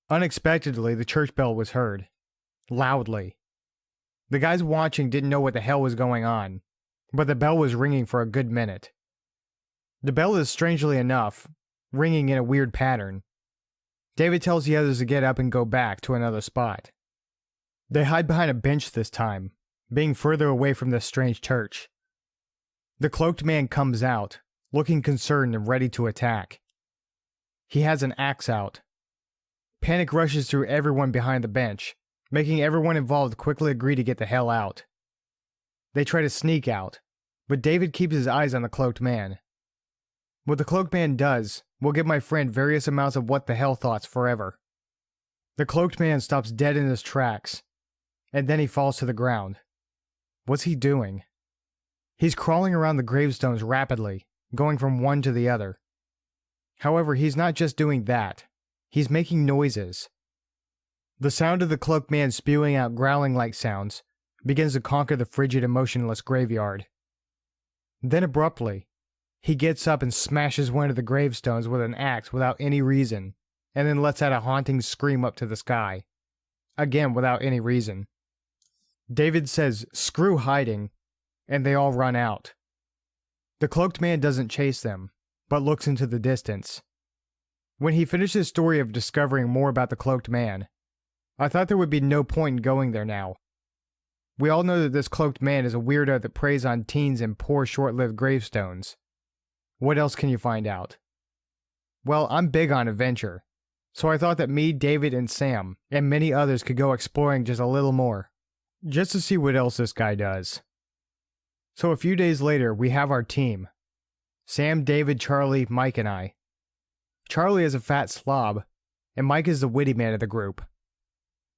Unexpectedly, the church bell was heard. Loudly. The guys watching didn't know what the hell was going on, but the bell was ringing for a good minute. The bell is, strangely enough, ringing in a weird pattern. David tells the others to get up and go back to another spot. They hide behind a bench this time, being further away from this strange church. The cloaked man comes out, looking concerned and ready to attack. He has an axe out. Panic rushes through everyone behind the bench, making everyone involved quickly agree to get the hell out. They try to sneak out, but David keeps his eyes on the cloaked man. What the cloaked man does will give my friend various amounts of what the hell thoughts forever. The cloaked man stops dead in his tracks, and then he falls to the ground. What's he doing? He's crawling around the gravestones rapidly, going from one to the other. However, he's not just doing that. He's making noises. The sound of the cloaked man spewing out growling-like sounds begins to conquer the frigid and motionless graveyard. Then abruptly, he gets up and smashes one of the gravestones with an axe without any reason, and then lets out a haunting scream up to the sky. Again, without any reason. David says, "Screw hiding," and they all run out. The cloaked man doesn't chase them, but looks into the distance. When he finished his story of discovering more about the cloaked man, I thought there would be no point in going there now. We all know that this cloaked man is a weirdo that preys on teens in poor short-lived gravestones. What else can you find out? Well, I'm big on adventure, so I thought that me, David, and Sam, and many others could go exploring just a little more, just to see what else this guy does. So a few days later, we have our team. Sam, David, Charlie, Mike, and I. Charlie is a fat slob, and Mike is the witty man of the group.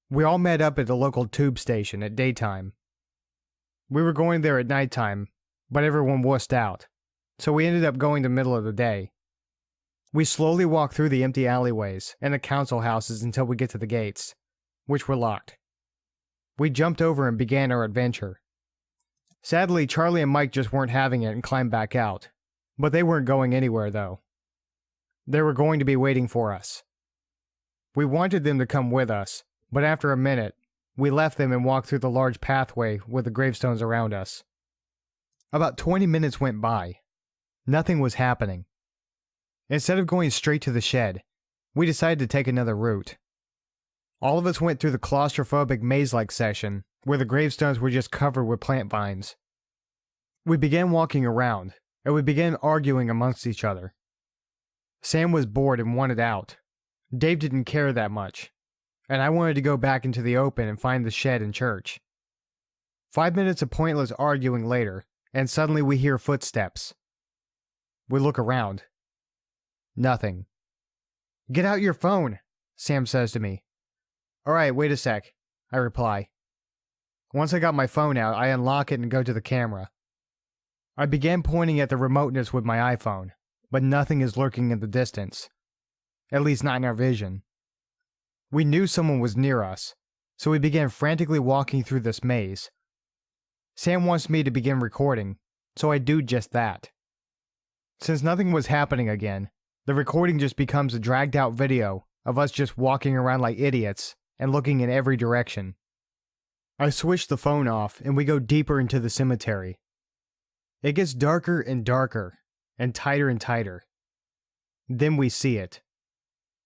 We all met up at the local tube station at daytime. We were going there at nighttime, but everyone wussed out, so we ended up going the middle of the day. We slowly walked through the empty alleyways and the council houses until we get to the gates, which were locked. We jumped over and began our adventure. Sadly, Charlie and Mike just weren't having it and climbed back out, but they weren't going anywhere though. They were going to be waiting for us. We wanted them to come with us, but after a minute, we left them and walked through the large pathway with the gravestones around us. About 20 minutes went by. Nothing was happening. Instead of going straight to the shed, we decided to take another route. All of us went through the claustrophobic maze-like section, where the gravestones were just covered with plant vines. We began walking around, and we began arguing amongst each other. Sam was bored and wanted out. Dave didn't care that much, and I wanted to go back into the open and find the shed and church. 5 minutes of pointless arguing later, and suddenly we hear footsteps. We look around. Nothing. "Get out your phone," Sam says to me. "Alright, wait a sec," I reply. Once I got my phone out, I unlock it and go to the camera. I began pointing at the remoteness with my iPhone, but nothing is lurking in the distance. At least not in our vision. We knew someone was near us, so we began frantically walking through this maze. Sam wants me to begin recording, so I do just that. Since nothing was happening again, the recording just becomes a dragged out video of us just walking around like idiots and looking in every direction. I switch the phone off and we go deeper into the cemetery. It gets darker and darker, and tighter. Then we see it.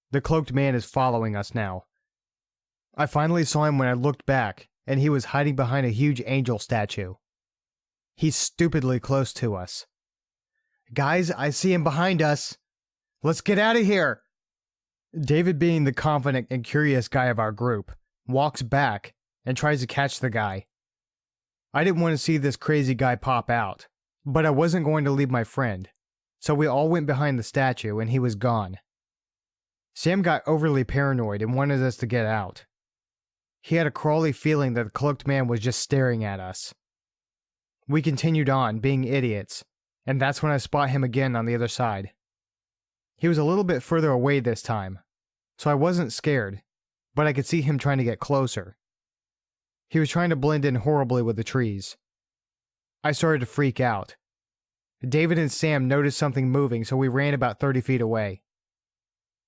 The cloaked man is following us now. I finally saw him when I looked back, and he was hiding behind a huge angel statue. He's stupidly close to us. "Guys, I see him behind us. Let's get out of here!" David, being the confident and curious guy of our group, walks back and tries to catch the guy. I didn't want to see this crazy guy pop out, but I wasn't going to leave my friend, so we all went behind the statue and he was gone. Sam got overly paranoid and wanted us to get out. He had a crawly feeling that the cloaked man was just staring at us. We continued on, being idiots, and that's when I spot him again on the other side. He was a little bit further away this time, so I wasn't scared, but I could see him trying to get closer. He was trying to blend in horribly with the trees. I started to freak out. David and Sam noticed something moving, so we ran about 30 feet away.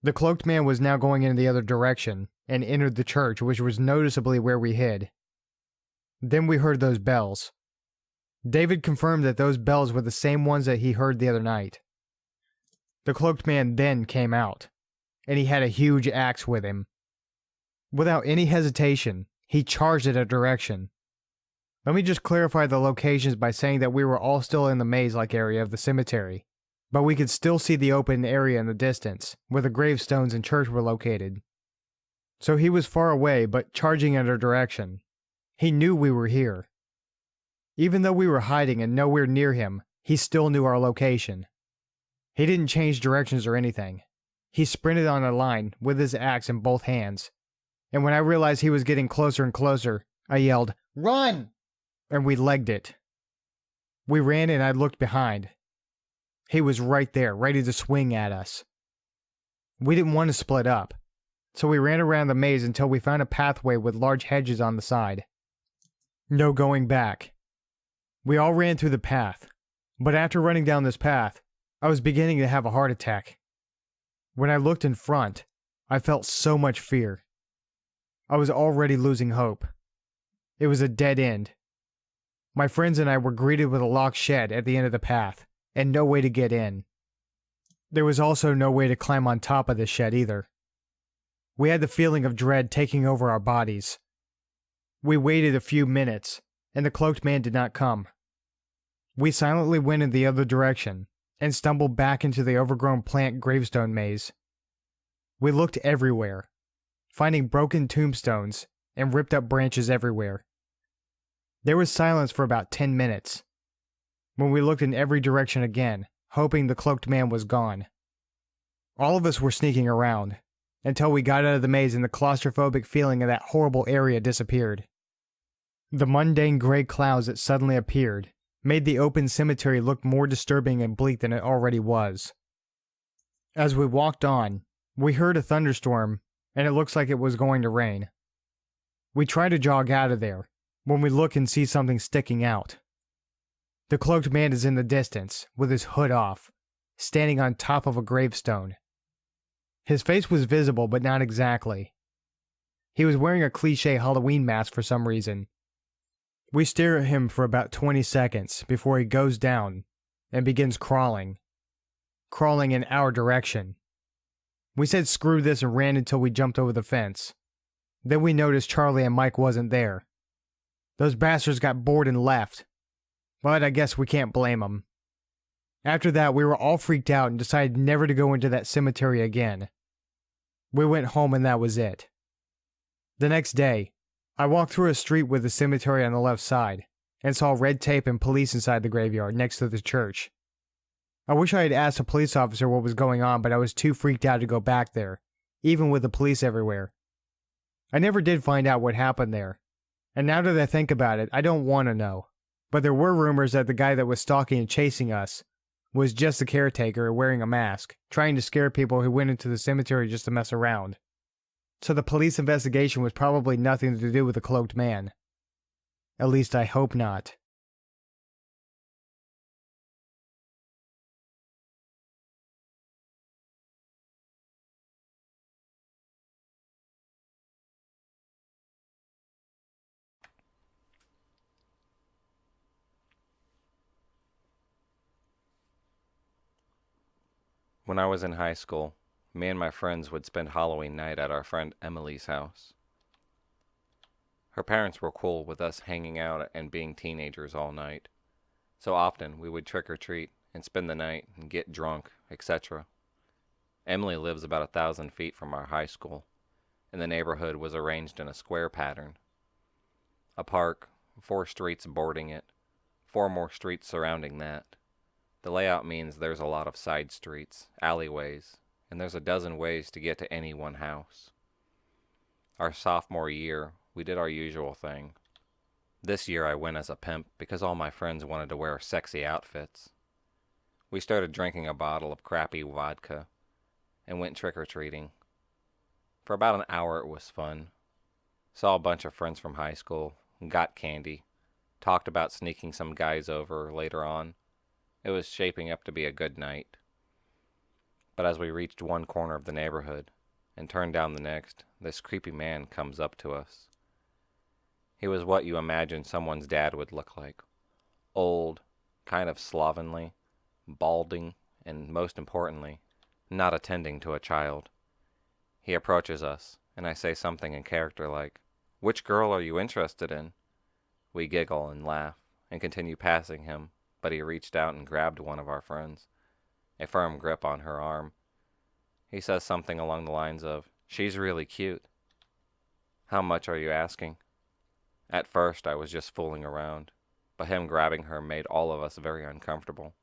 The cloaked man was now going in the other direction and entered the church, which was noticeably where we hid. Then we heard those bells. David confirmed that those bells were the same ones that he heard the other night. The cloaked man then came out, and he had a huge axe with him. Without any hesitation, he charged at our direction. Let me just clarify the locations by saying that we were all still in the maze-like area of the cemetery, but we could still see the open area in the distance, where the gravestones and church were located. So he was far away, but charging at our direction. He knew we were here. Even though we were hiding and nowhere near him, he still knew our location. He didn't change directions or anything. He sprinted on a line with his axe in both hands, and when I realized he was getting closer and closer, I yelled, "Run!" and we legged it. We ran and I looked behind. He was right there, ready to swing at us. We didn't want to split up, so we ran around the maze until we found a pathway with large hedges on the side. No going back. We all ran through the path, but after running down this path, I was beginning to have a heart attack. When I looked in front, I felt so much fear. I was already losing hope. It was a dead end. My friends and I were greeted with a locked shed at the end of the path, and no way to get in. There was also no way to climb on top of the shed either. We had the feeling of dread taking over our bodies. We waited a few minutes, and the cloaked man did not come. We silently went in the other direction, and stumbled back into the overgrown plant gravestone maze. We looked everywhere, finding broken tombstones and ripped up branches everywhere. There was silence for about 10 minutes, when we looked in every direction again, hoping the cloaked man was gone. All of us were sneaking around, until we got out of the maze and the claustrophobic feeling of that horrible area disappeared. The mundane gray clouds that suddenly appeared made the open cemetery look more disturbing and bleak than it already was. As we walked on, we heard a thunderstorm, and it looks like it was going to rain. We try to jog out of there, when we look and see something sticking out. The cloaked man is in the distance, with his hood off, standing on top of a gravestone. His face was visible, but not exactly. He was wearing a cliché Halloween mask for some reason. We stare at him for about 20 seconds before he goes down and begins crawling in our direction. We said screw this and ran until we jumped over the fence. Then we noticed Charlie and Mike wasn't there. Those bastards got bored and left, but I guess we can't blame them. After that, we were all freaked out and decided never to go into that cemetery again. We went home and that was it. The next day, I walked through a street with the cemetery on the left side and saw red tape and police inside the graveyard next to the church. I wish I had asked a police officer what was going on, but I was too freaked out to go back there, even with the police everywhere. I never did find out what happened there, and now that I think about it, I don't want to know. But there were rumors that the guy that was stalking and chasing us was just the caretaker wearing a mask, trying to scare people who went into the cemetery just to mess around. So the police investigation was probably nothing to do with the cloaked man. At least I hope not. When I was in high school, me and my friends would spend Halloween night at our friend Emily's house. Her parents were cool with us hanging out and being teenagers all night, so often we would trick or treat and spend the night and get drunk, etc. Emily lives about 1,000 feet from our high school, and the neighborhood was arranged in a square pattern. A park, 4 streets bordering it, 4 more streets surrounding that. The layout means there's a lot of side streets, alleyways, and there's a dozen ways to get to any one house. Our sophomore year, we did our usual thing. This year I went as a pimp because all my friends wanted to wear sexy outfits. We started drinking a bottle of crappy vodka and went trick-or-treating. For about an hour it was fun. Saw a bunch of friends from high school, got candy, talked about sneaking some guys over later on. It was shaping up to be a good night. But as we reached one corner of the neighborhood and turned down the next, this creepy man comes up to us. He was what you imagine someone's dad would look like. Old, kind of slovenly, balding, and most importantly, not attending to a child. He approaches us, and I say something in character like, "Which girl are you interested in?" We giggle and laugh, and continue passing him, but he reached out and grabbed one of our friends, a firm grip on her arm. He says something along the lines of, "She's really cute." "How much are you asking?" At first I was just fooling around, but him grabbing her made all of us very uncomfortable.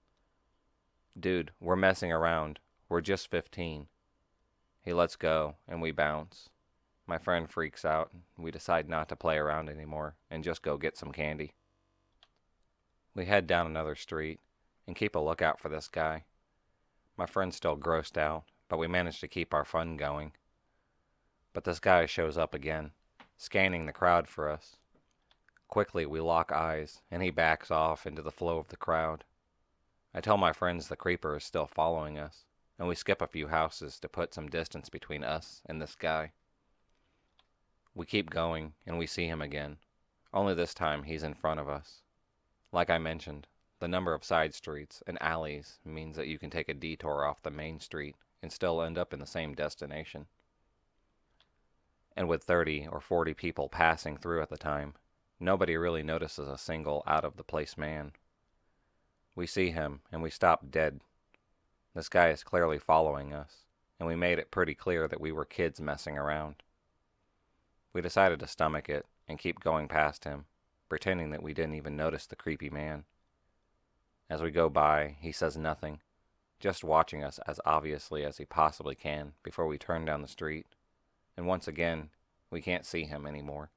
"Dude, we're messing around. We're just 15. He lets go, and we bounce. My friend freaks out, and we decide not to play around anymore and just go get some candy. We head down another street and keep a lookout for this guy. My friend's still grossed out, but we manage to keep our fun going. But this guy shows up again, scanning the crowd for us. Quickly we lock eyes, and he backs off into the flow of the crowd. I tell my friends the creeper is still following us, and we skip a few houses to put some distance between us and this guy. We keep going, and we see him again, only this time he's in front of us. Like I mentioned, the number of side streets and alleys means that you can take a detour off the main street and still end up in the same destination. And with 30 or 40 people passing through at the time, nobody really notices a single out-of-the-place man. We see him, and we stop dead. This guy is clearly following us, and we made it pretty clear that we were kids messing around. We decided to stomach it and keep going past him, pretending that we didn't even notice the creepy man. As we go by, he says nothing, just watching us as obviously as he possibly can before we turn down the street, and once again, we can't see him anymore.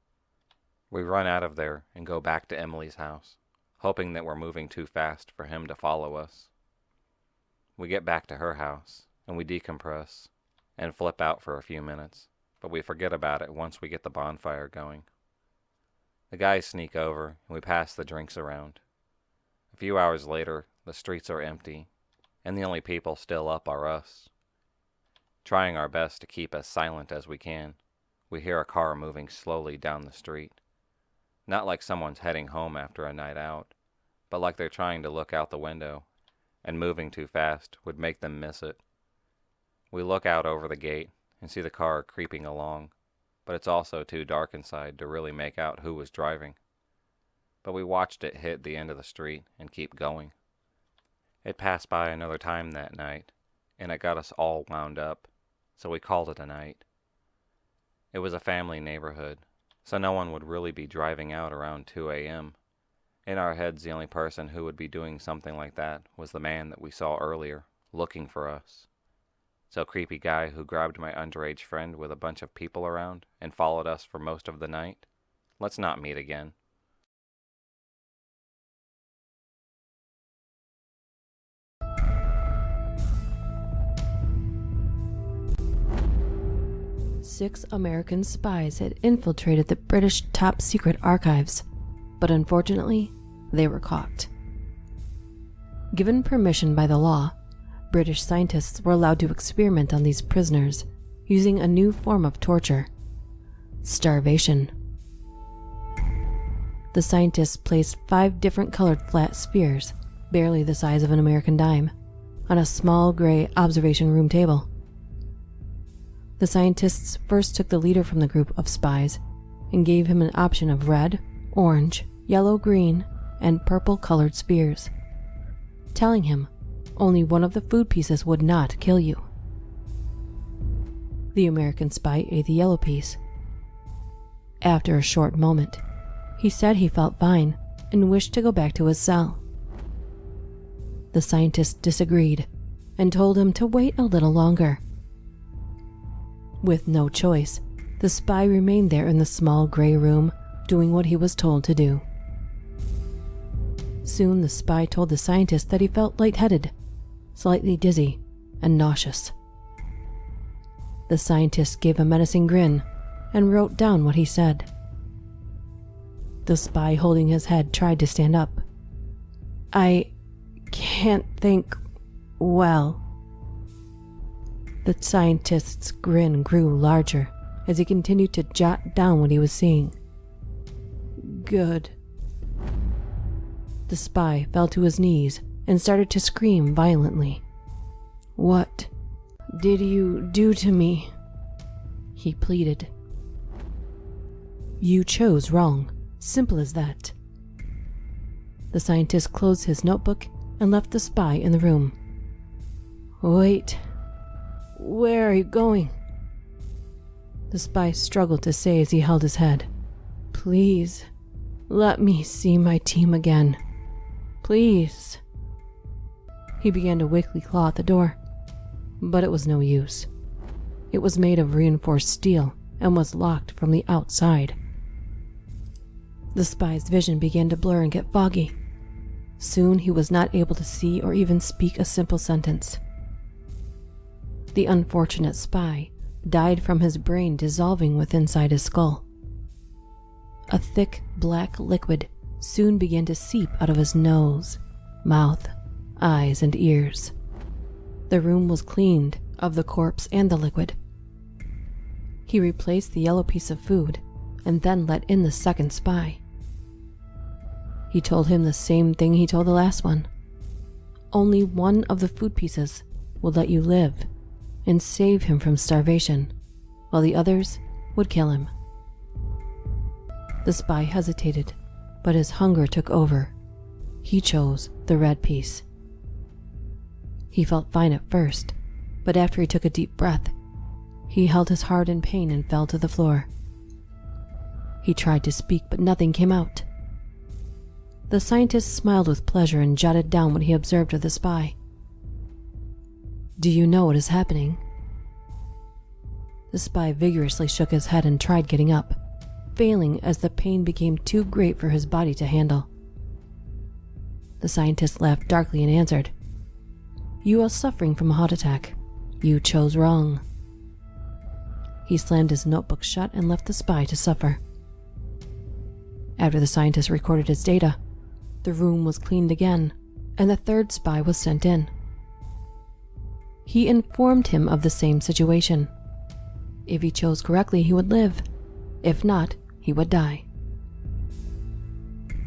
We run out of there and go back to Emily's house, hoping that we're moving too fast for him to follow us. We get back to her house, and we decompress and flip out for a few minutes, but we forget about it once we get the bonfire going. The guys sneak over, and we pass the drinks around. A few hours later, the streets are empty, and the only people still up are us. Trying our best to keep as silent as we can, we hear a car moving slowly down the street. Not like someone's heading home after a night out, but like they're trying to look out the window, and moving too fast would make them miss it. We look out over the gate and see the car creeping along, but it's also too dark inside to really make out who was driving. But we watched it hit the end of the street and keep going. It passed by another time that night, and it got us all wound up, so we called it a night. It was a family neighborhood, so no one would really be driving out around 2 a.m. In our heads, the only person who would be doing something like that was the man that we saw earlier, looking for us. So creepy guy who grabbed my underage friend with a bunch of people around and followed us for most of the night. Let's not meet again. Six American spies had infiltrated the British top-secret archives, but unfortunately, they were caught. Given permission by the law, British scientists were allowed to experiment on these prisoners using a new form of torture: starvation. The scientists placed 5 different colored flat spheres, barely the size of an American dime, on a small gray observation room table. The scientists first took the leader from the group of spies and gave him an option of red, orange, yellow, green, and purple colored spheres, telling him only one of the food pieces would not kill you. The American spy ate the yellow piece. After a short moment, he said he felt fine and wished to go back to his cell. The scientist disagreed and told him to wait a little longer. With no choice, the spy remained there in the small gray room, doing what he was told to do. Soon the spy told the scientist that he felt lightheaded, slightly dizzy, and nauseous. The scientist gave a menacing grin and wrote down what he said. The spy holding his head tried to stand up. I can't think well. The scientist's grin grew larger as he continued to jot down what he was seeing. Good. The spy fell to his knees and started to scream violently. What did you do to me? He pleaded. You chose wrong. Simple as that. The scientist closed his notebook and left the spy in the room. Wait. Where are you going? The spy struggled to say as he held his head. Please, let me see my team again. Please. He began to weakly claw at the door, but it was no use. It was made of reinforced steel and was locked from the outside. The spy's vision began to blur and get foggy. Soon he was not able to see or even speak a simple sentence. The unfortunate spy died from his brain dissolving within inside his skull. A thick black liquid soon began to seep out of his nose, mouth, eyes, and ears. The room was cleaned of the corpse and the liquid. He replaced the yellow piece of food and then let in the second spy. He told him the same thing he told the last one. Only one of the food pieces would let you live and save him from starvation, while the others would kill him. The spy hesitated, but his hunger took over. He chose the red piece. He felt fine at first, but after he took a deep breath, he held his heart in pain and fell to the floor. He tried to speak, but nothing came out. The scientist smiled with pleasure and jotted down what he observed of the spy. Do you know what is happening? The spy vigorously shook his head and tried getting up, failing as the pain became too great for his body to handle. The scientist laughed darkly and answered, You are suffering from a heart attack. You chose wrong. He slammed his notebook shut and left the spy to suffer. After the scientist recorded his data, the room was cleaned again, and the third spy was sent in. He informed him of the same situation. If he chose correctly, he would live. If not, he would die.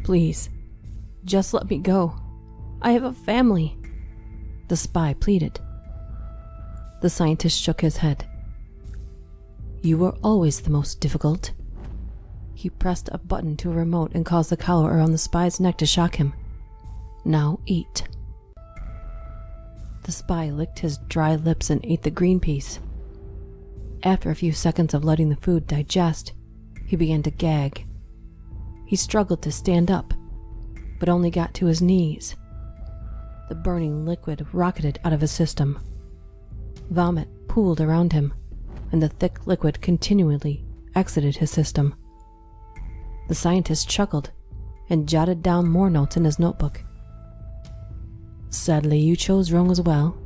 Please, just let me go. I have a family, the spy pleaded. The scientist shook his head. You were always the most difficult. He pressed a button to a remote and caused the collar around the spy's neck to shock him. Now eat. The spy licked his dry lips and ate the green piece. After a few seconds of letting the food digest, he began to gag. He struggled to stand up, but only got to his knees. The burning liquid rocketed out of his system. Vomit pooled around him, and the thick liquid continually exited his system. The scientist chuckled and jotted down more notes in his notebook. Sadly, you chose wrong as well.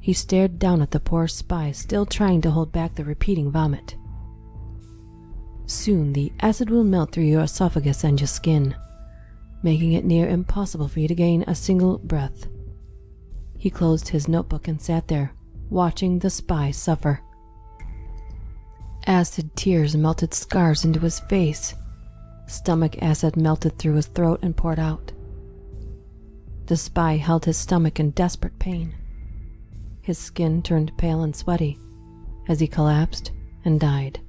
He stared down at the poor spy, still trying to hold back the repeating vomit. Soon the acid will melt through your esophagus and your skin, making it near impossible for you to gain a single breath. He closed his notebook and sat there, watching the spy suffer. Acid tears melted scars into his face. Stomach acid melted through his throat and poured out. The spy held his stomach in desperate pain. His skin turned pale and sweaty as he collapsed and died.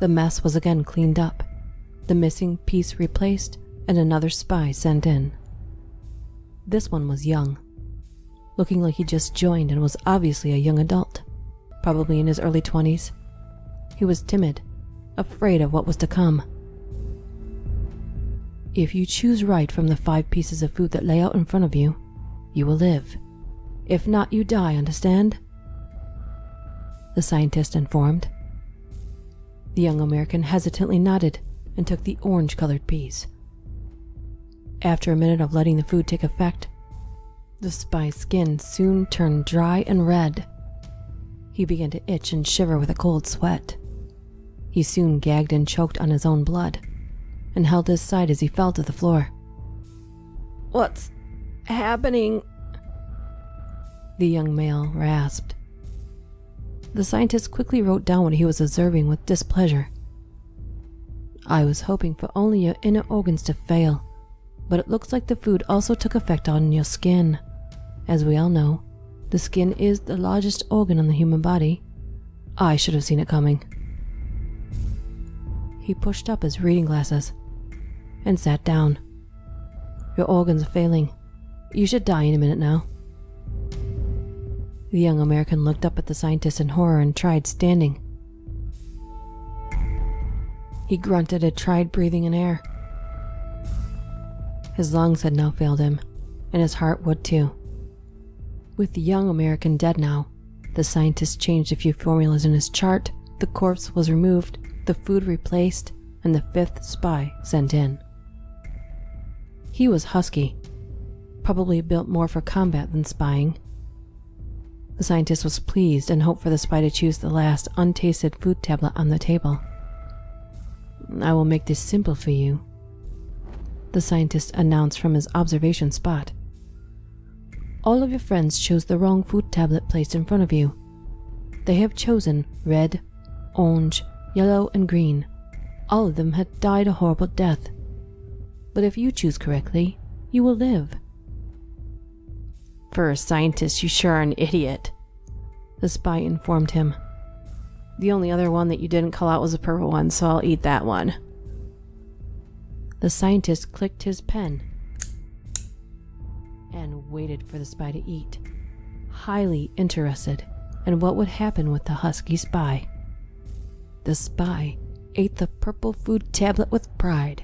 The mess was again cleaned up, the missing piece replaced, and another spy sent in. This one was young, looking like he just joined and was obviously a young adult, probably in his early 20s. He was timid, afraid of what was to come. If you choose right from the 5 pieces of food that lay out in front of you, you will live. If not, you die, understand? The scientist informed. The young American hesitantly nodded and took the orange-colored piece. After a minute of letting the food take effect, the spy's skin soon turned dry and red. He began to itch and shiver with a cold sweat. He soon gagged and choked on his own blood, and held his side as he fell to the floor. "What's happening?" the young male rasped. The scientist quickly wrote down what he was observing with displeasure. "I was hoping for only your inner organs to fail, but it looks like the food also took effect on your skin. As we all know, the skin is the largest organ in the human body. I should have seen it coming." He pushed up his reading glasses and sat down. "Your organs are failing. You should die in a minute now." The young American looked up at the scientist in horror and tried standing. He grunted and tried breathing in air. His lungs had now failed him, and his heart would too. With the young American dead now, the scientist changed a few formulas in his chart, the corpse was removed, the food replaced, and the fifth spy sent in. He was husky, probably built more for combat than spying. The scientist was pleased and hoped for the spy to choose the last untasted food tablet on the table. "I will make this simple for you," the scientist announced from his observation spot. "All of your friends chose the wrong food tablet placed in front of you. They have chosen red, orange, yellow, and green. All of them had died a horrible death. But if you choose correctly, you will live." "For a scientist, you sure are an idiot," the spy informed him. "The only other one that you didn't call out was the purple one, so I'll eat that one." The scientist clicked his pen and waited for the spy to eat, highly interested in what would happen with the husky spy. The spy ate the purple food tablet with pride,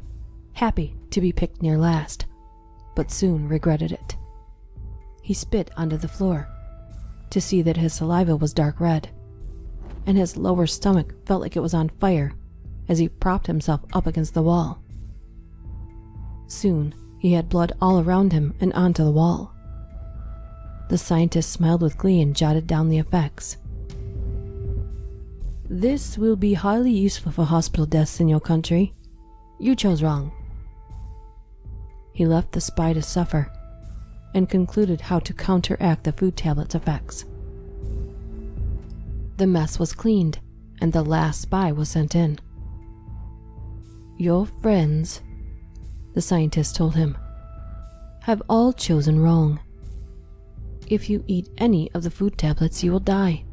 happy to be picked near last, but soon regretted it. He spit onto the floor to see that his saliva was dark red, and his lower stomach felt like it was on fire as he propped himself up against the wall. Soon, he had blood all around him and onto the wall. The scientist smiled with glee and jotted down the effects. "This will be highly useful for hospital deaths in your country. You chose wrong." He left the spy to suffer and concluded how to counteract the food tablet's effects. The mess was cleaned, and the last spy was sent in. "Your friends," the scientist told him, "have all chosen wrong. If you eat any of the food tablets, you will die.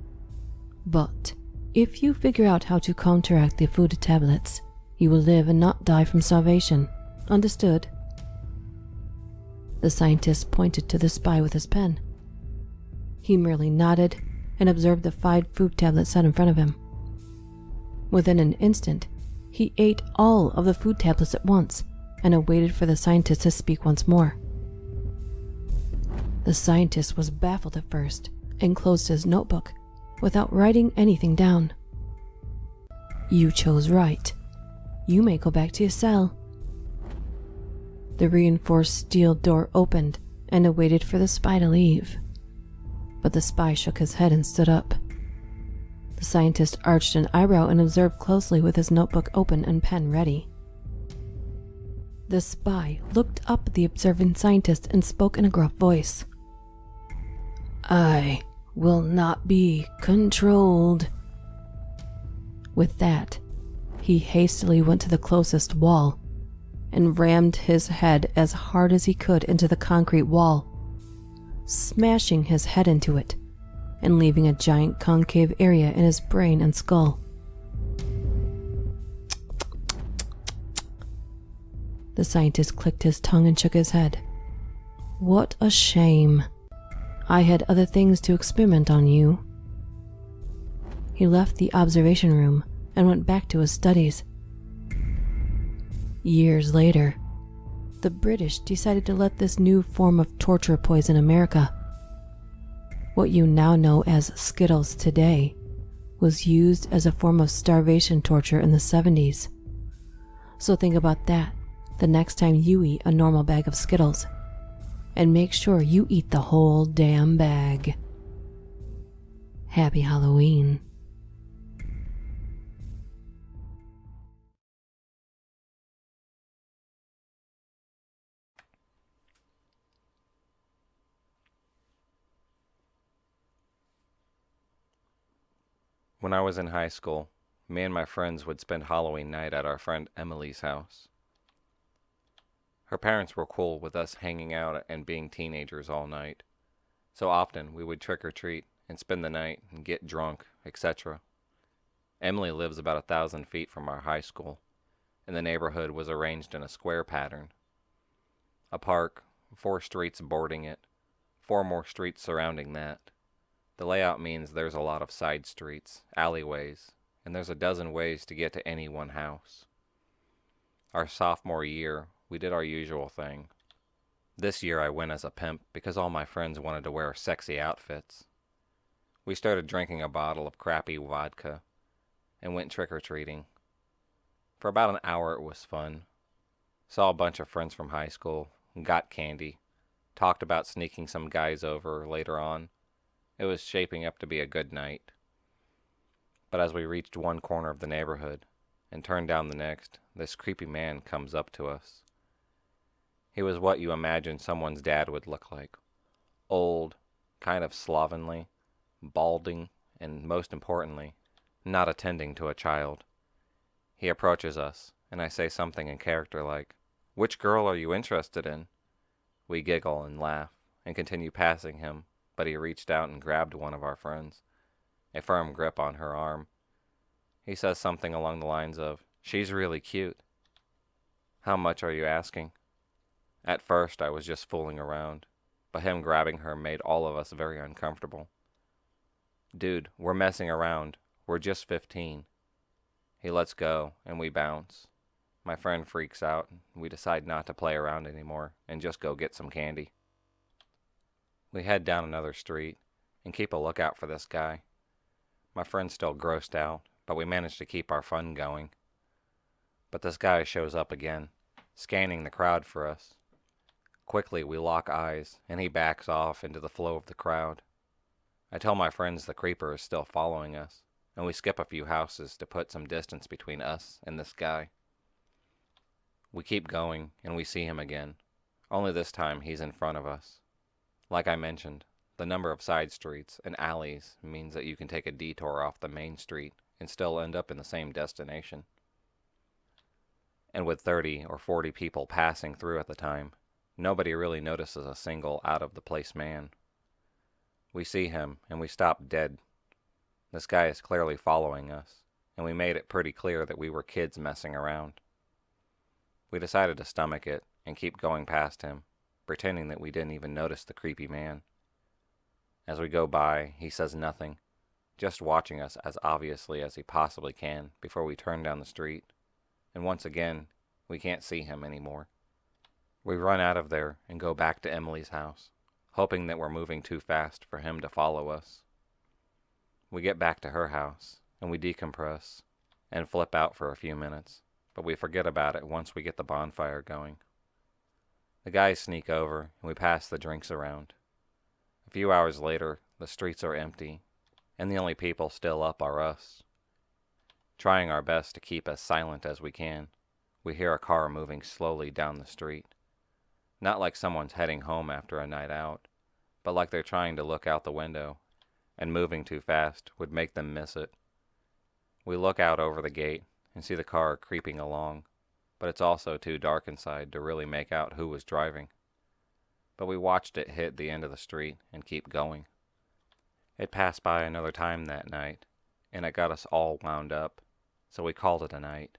But if you figure out how to counteract the food tablets, you will live and not die from starvation. Understood?" The scientist pointed to the spy with his pen. He merely nodded and observed the 5 food tablets set in front of him. Within an instant, he ate all of the food tablets at once and awaited for the scientist to speak once more. The scientist was baffled at first and closed his notebook without writing anything down. "You chose right. You may go back to your cell." The reinforced steel door opened and awaited for the spy to leave. But the spy shook his head and stood up. The scientist arched an eyebrow and observed closely with his notebook open and pen ready. The spy looked up at the observant scientist and spoke in a gruff voice. "I will not be controlled." With that, he hastily went to the closest wall and rammed his head as hard as he could into the concrete wall, smashing his head into it and leaving a giant concave area in his brain and skull. The scientist clicked his tongue and shook his head. "What a shame. I had other things to experiment on you." He left the observation room and went back to his studies. Years later, the British decided to let this new form of torture poison America. What you now know as Skittles today was used as a form of starvation torture in the 70s. So think about that the next time you eat a normal bag of Skittles, and make sure you eat the whole damn bag. Happy Halloween. When I was in high school, me and my friends would spend Halloween night at our friend Emily's house. Her parents were cool with us hanging out and being teenagers all night, so often we would trick or treat and spend the night and get drunk, etc. Emily lives about 1,000 feet from our high school, and the neighborhood was arranged in a square pattern. A park, 4 streets bordering it, 4 more streets surrounding that. The layout means there's a lot of side streets, alleyways, and there's a dozen ways to get to any one house. Our sophomore year, we did our usual thing. This year I went as a pimp because all my friends wanted to wear sexy outfits. We started drinking a bottle of crappy vodka and went trick-or-treating. For about an hour it was fun. Saw a bunch of friends from high school, got candy, talked about sneaking some guys over later on. It was shaping up to be a good night. But as we reached one corner of the neighborhood and turned down the next, this creepy man comes up to us. He was what you imagine someone's dad would look like. Old, kind of slovenly, balding, and most importantly, not attending to a child. He approaches us, and I say something in character like, "Which girl are you interested in?" We giggle and laugh, and continue passing him, but he reached out and grabbed one of our friends, a firm grip on her arm. He says something along the lines of, "She's really cute." "How much are you asking?" At first I was just fooling around, but him grabbing her made all of us very uncomfortable. "Dude, we're messing around. We're just 15. He lets go, and we bounce. My friend freaks out, and we decide not to play around anymore and just go get some candy. We head down another street and keep a lookout for this guy. My friend's still grossed out, but we manage to keep our fun going. But this guy shows up again, scanning the crowd for us. Quickly we lock eyes, and he backs off into the flow of the crowd. I tell my friends the creeper is still following us, and we skip a few houses to put some distance between us and this guy. We keep going, and we see him again, only this time he's in front of us. Like I mentioned, the number of side streets and alleys means that you can take a detour off the main street and still end up in the same destination. And with 30 or 40 people passing through at the time, nobody really notices a single out-of-the-place man. We see him, and we stop dead. This guy is clearly following us, and we made it pretty clear that we were kids messing around. We decided to stomach it and keep going past him, pretending that we didn't even notice the creepy man. As we go by, he says nothing, just watching us as obviously as he possibly can before we turn down the street, and once again, we can't see him anymore. We run out of there and go back to Emily's house, hoping that we're moving too fast for him to follow us. We get back to her house, and we decompress and flip out for a few minutes, but we forget about it once we get the bonfire going. The guys sneak over, and we pass the drinks around. A few hours later, the streets are empty, and the only people still up are us. Trying our best to keep as silent as we can, we hear a car moving slowly down the street. Not like someone's heading home after a night out, but like they're trying to look out the window, and moving too fast would make them miss it. We look out over the gate and see the car creeping along, but it's also too dark inside to really make out who was driving. But we watched it hit the end of the street and keep going. It passed by another time that night, and it got us all wound up, so we called it a night.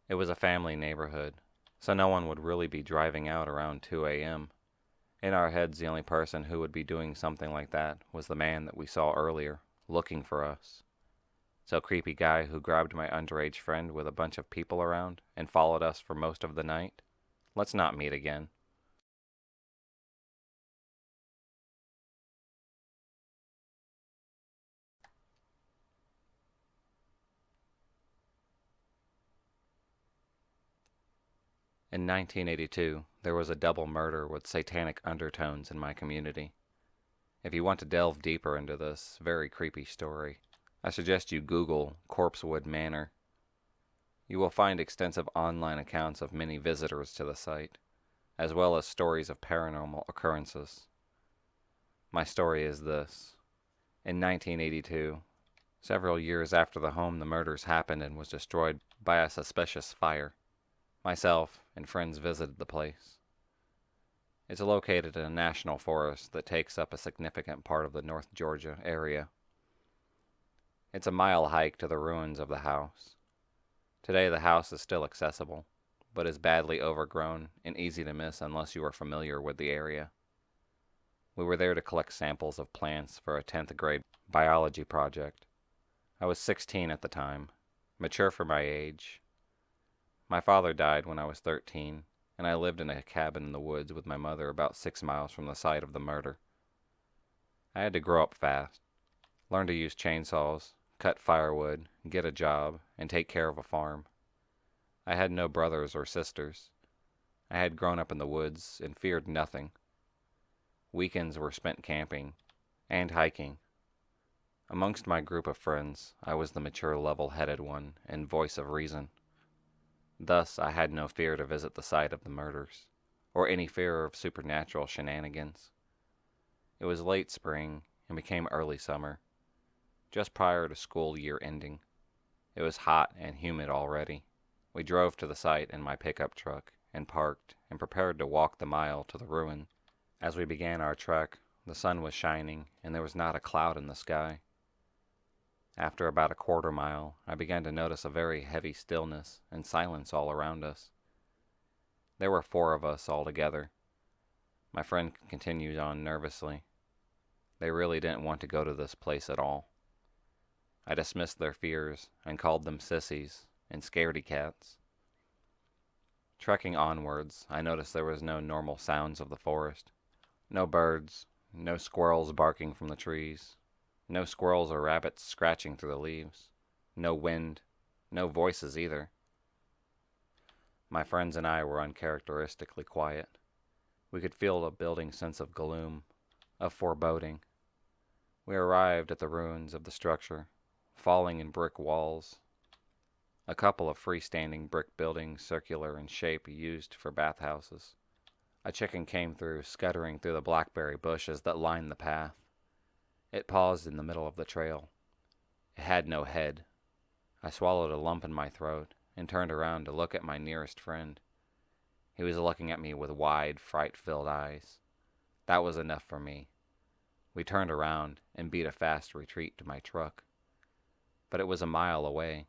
It was a family neighborhood, so no one would really be driving out around 2 a.m. In our heads, the only person who would be doing something like that was the man that we saw earlier, looking for us. So creepy guy who grabbed my underage friend with a bunch of people around and followed us for most of the night. Let's not meet again. In 1982, there was a double murder with satanic undertones in my community. If you want to delve deeper into this very creepy story, I suggest you Google Corpsewood Manor. You will find extensive online accounts of many visitors to the site, as well as stories of paranormal occurrences. My story is this. In 1982, several years after the home the murders happened and was destroyed by a suspicious fire, myself and friends visited the place. It's located in a national forest that takes up a significant part of the North Georgia area. It's a mile hike to the ruins of the house. Today the house is still accessible, but is badly overgrown and easy to miss unless you are familiar with the area. We were there to collect samples of plants for a 10th grade biology project. I was 16 at the time, mature for my age. My father died when I was 13, and I lived in a cabin in the woods with my mother about 6 miles from the site of the murder. I had to grow up fast, learn to use chainsaws, cut firewood, get a job, and take care of a farm. I had no brothers or sisters. I had grown up in the woods and feared nothing. Weekends were spent camping and hiking. Amongst my group of friends, I was the mature, level-headed one and voice of reason. Thus, I had no fear to visit the site of the murders, or any fear of supernatural shenanigans. It was late spring and became early summer, just prior to school year ending. It was hot and humid already. We drove to the site in my pickup truck and parked and prepared to walk the mile to the ruin. As we began our trek, the sun was shining and there was not a cloud in the sky. After about a quarter mile, I began to notice a very heavy stillness and silence all around us. There were 4 of us all together. My friend continued on nervously. They really didn't want to go to this place at all. I dismissed their fears and called them sissies and scaredy cats. Trekking onwards, I noticed there was no normal sounds of the forest. No birds, no squirrels barking from the trees, no squirrels or rabbits scratching through the leaves, no wind, no voices either. My friends and I were uncharacteristically quiet. We could feel a building sense of gloom, of foreboding. We arrived at the ruins of the structure, falling in brick walls. A couple of freestanding brick buildings, circular in shape, used for bathhouses. A chicken came through, scuttering through the blackberry bushes that lined the path. It paused in the middle of the trail. It had no head. I swallowed a lump in my throat and turned around to look at my nearest friend. He was looking at me with wide, fright-filled eyes. That was enough for me. We turned around and beat a fast retreat to my truck. But it was a mile away.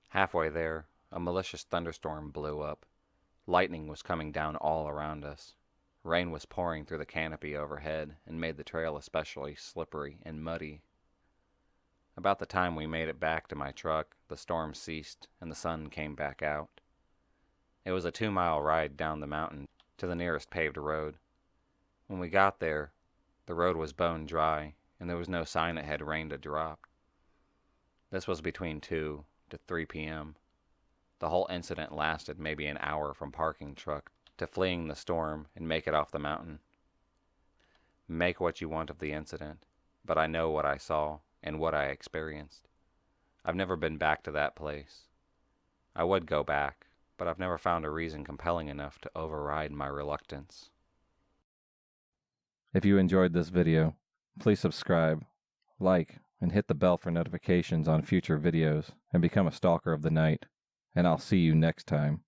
Halfway there, a malicious thunderstorm blew up. Lightning was coming down all around us. Rain was pouring through the canopy overhead and made the trail especially slippery and muddy. About the time we made it back to my truck, the storm ceased and the sun came back out. It was a 2-mile ride down the mountain to the nearest paved road. When we got there, the road was bone dry and there was no sign it had rained a drop. This was between 2 to 3 p.m. The whole incident lasted maybe an hour from parking truck to fleeing the storm and make it off the mountain. Make what you want of the incident, but I know what I saw and what I experienced. I've never been back to that place. I would go back, but I've never found a reason compelling enough to override my reluctance. If you enjoyed this video, please subscribe, like, and hit the bell for notifications on future videos and become a stalker of the night. And I'll see you next time.